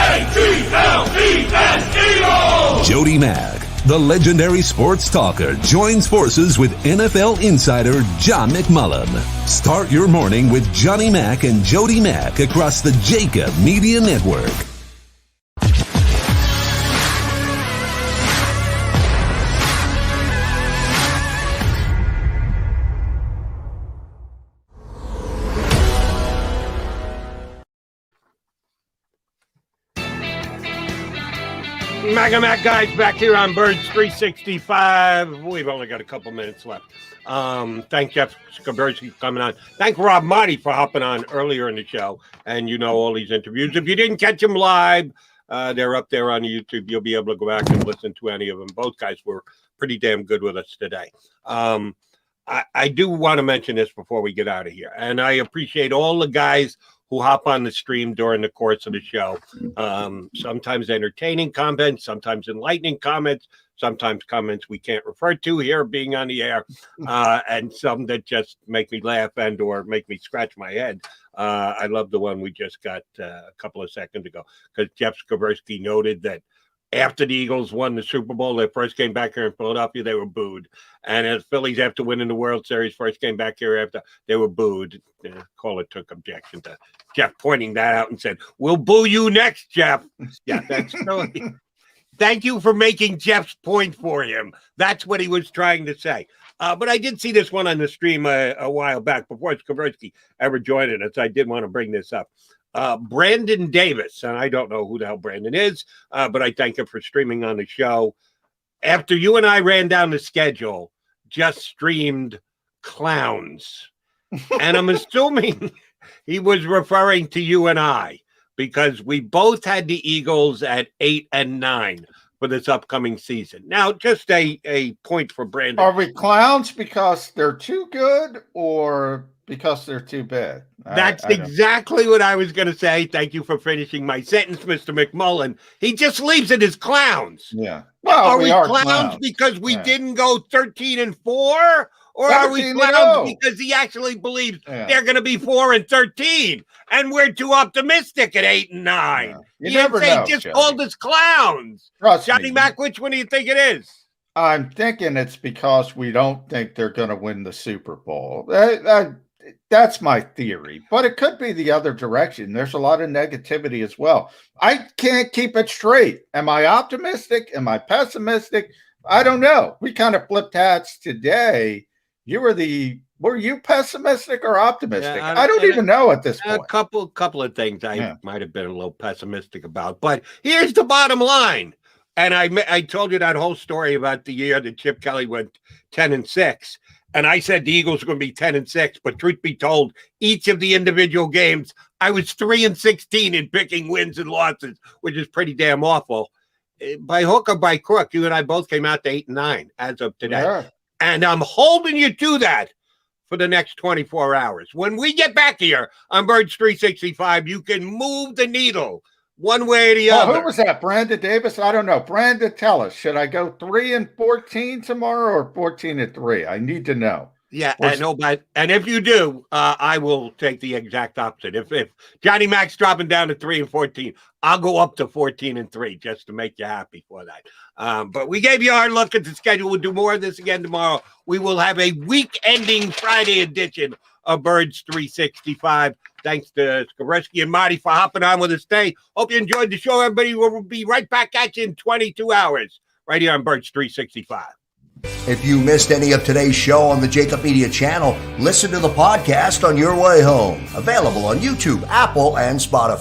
Jody Mag, the legendary sports talker, joins forces with NFL insider John McMullen. Start your morning with Johnny Mac and Jody Mac across the JAKIB Media Network. Mac guys back here on Birds 365. We've only got a couple minutes left. Thank Jeff Skversky for coming on. Thank Rob Maaddi for hopping on earlier in the show. And you know all these interviews. If you didn't catch them live, they're up there on YouTube. You'll be able to go back and listen to any of them. Both guys were pretty damn good with us today. I do want to mention this before we get out of here. And I appreciate all the guys who hop on the stream during the course of the show. Sometimes entertaining comments, sometimes enlightening comments, sometimes comments we can't refer to here being on the air, and some that just make me laugh and or make me scratch my head. I love the one we just got a couple of seconds ago, because Jeff Skversky noted that after the Eagles won the Super Bowl, their first game back here in Philadelphia, they were booed. And as Phillies, after winning the World Series, first game back here after, they were booed. Caller took objection to Jeff pointing that out and said, "We'll boo you next, Jeff." Yeah, that's no. Thank you for making Jeff's point for him. That's what he was trying to say. But I did see this one on the stream a while back before Skversky ever joined us. I did want to bring this up. Brandon Davis, and I don't know who the hell Brandon is, but I thank him for streaming on the show. After you and I ran down the schedule, just streamed Clowns. And I'm assuming he was referring to you and I, because we both had the Eagles at 8 and 9 for this upcoming season. Now, just a point for Brandon. Are we clowns because they're too good or because they're too bad? That's exactly what I was going to say. Thank you for finishing my sentence, Mr. McMullen. He just leaves it as clowns. Yeah. Well, are we clowns because we didn't go 13 and 4? Or are we clowns because he actually believes they're going to be 4 and 13, and we're too optimistic at 8 and 9? Yeah. You never know, just called us clowns. Johnny Mac, which one do you think it is? I'm thinking it's because we don't think they're going to win the Super Bowl. That's my theory, but it could be the other direction. There's a lot of negativity as well. I can't keep it straight. Am I optimistic? Am I pessimistic? I don't know. We kind of flipped hats today. Were you pessimistic or optimistic? Yeah, I don't even know at this point. A couple of things I might have been a little pessimistic about, but here's the bottom line. And I told you that whole story about the year that Chip Kelly went 10-6. And I said the Eagles were going to be 10-6, but truth be told, each of the individual games, I was 3-16 in picking wins and losses, which is pretty damn awful. By hook or by crook, you and I both came out to 8-9 as of today. Yeah. And I'm holding you to that for the next 24 hours. When we get back here on Birds 365, you can move the needle one way or the other. Who was that? Brandon Davis? I don't know. Brandon, tell us. Should I go 3-14 tomorrow or 14-3? I need to know. Yeah, I know, and if you do, I will take the exact opposite. If Johnny Mac's dropping down to 3-14, I'll go up to 14-3 just to make you happy for that. But we gave you our look at the schedule. We'll do more of this again tomorrow. We will have a week-ending Friday edition of Birds 365. Thanks to Skversky and Maaddi for hopping on with us today. Hope you enjoyed the show, everybody. We'll be right back at you in 22 hours right here on Birds 365. If you missed any of today's show on the JAKIB Media channel, listen to the podcast on your way home. Available on YouTube, Apple, and Spotify.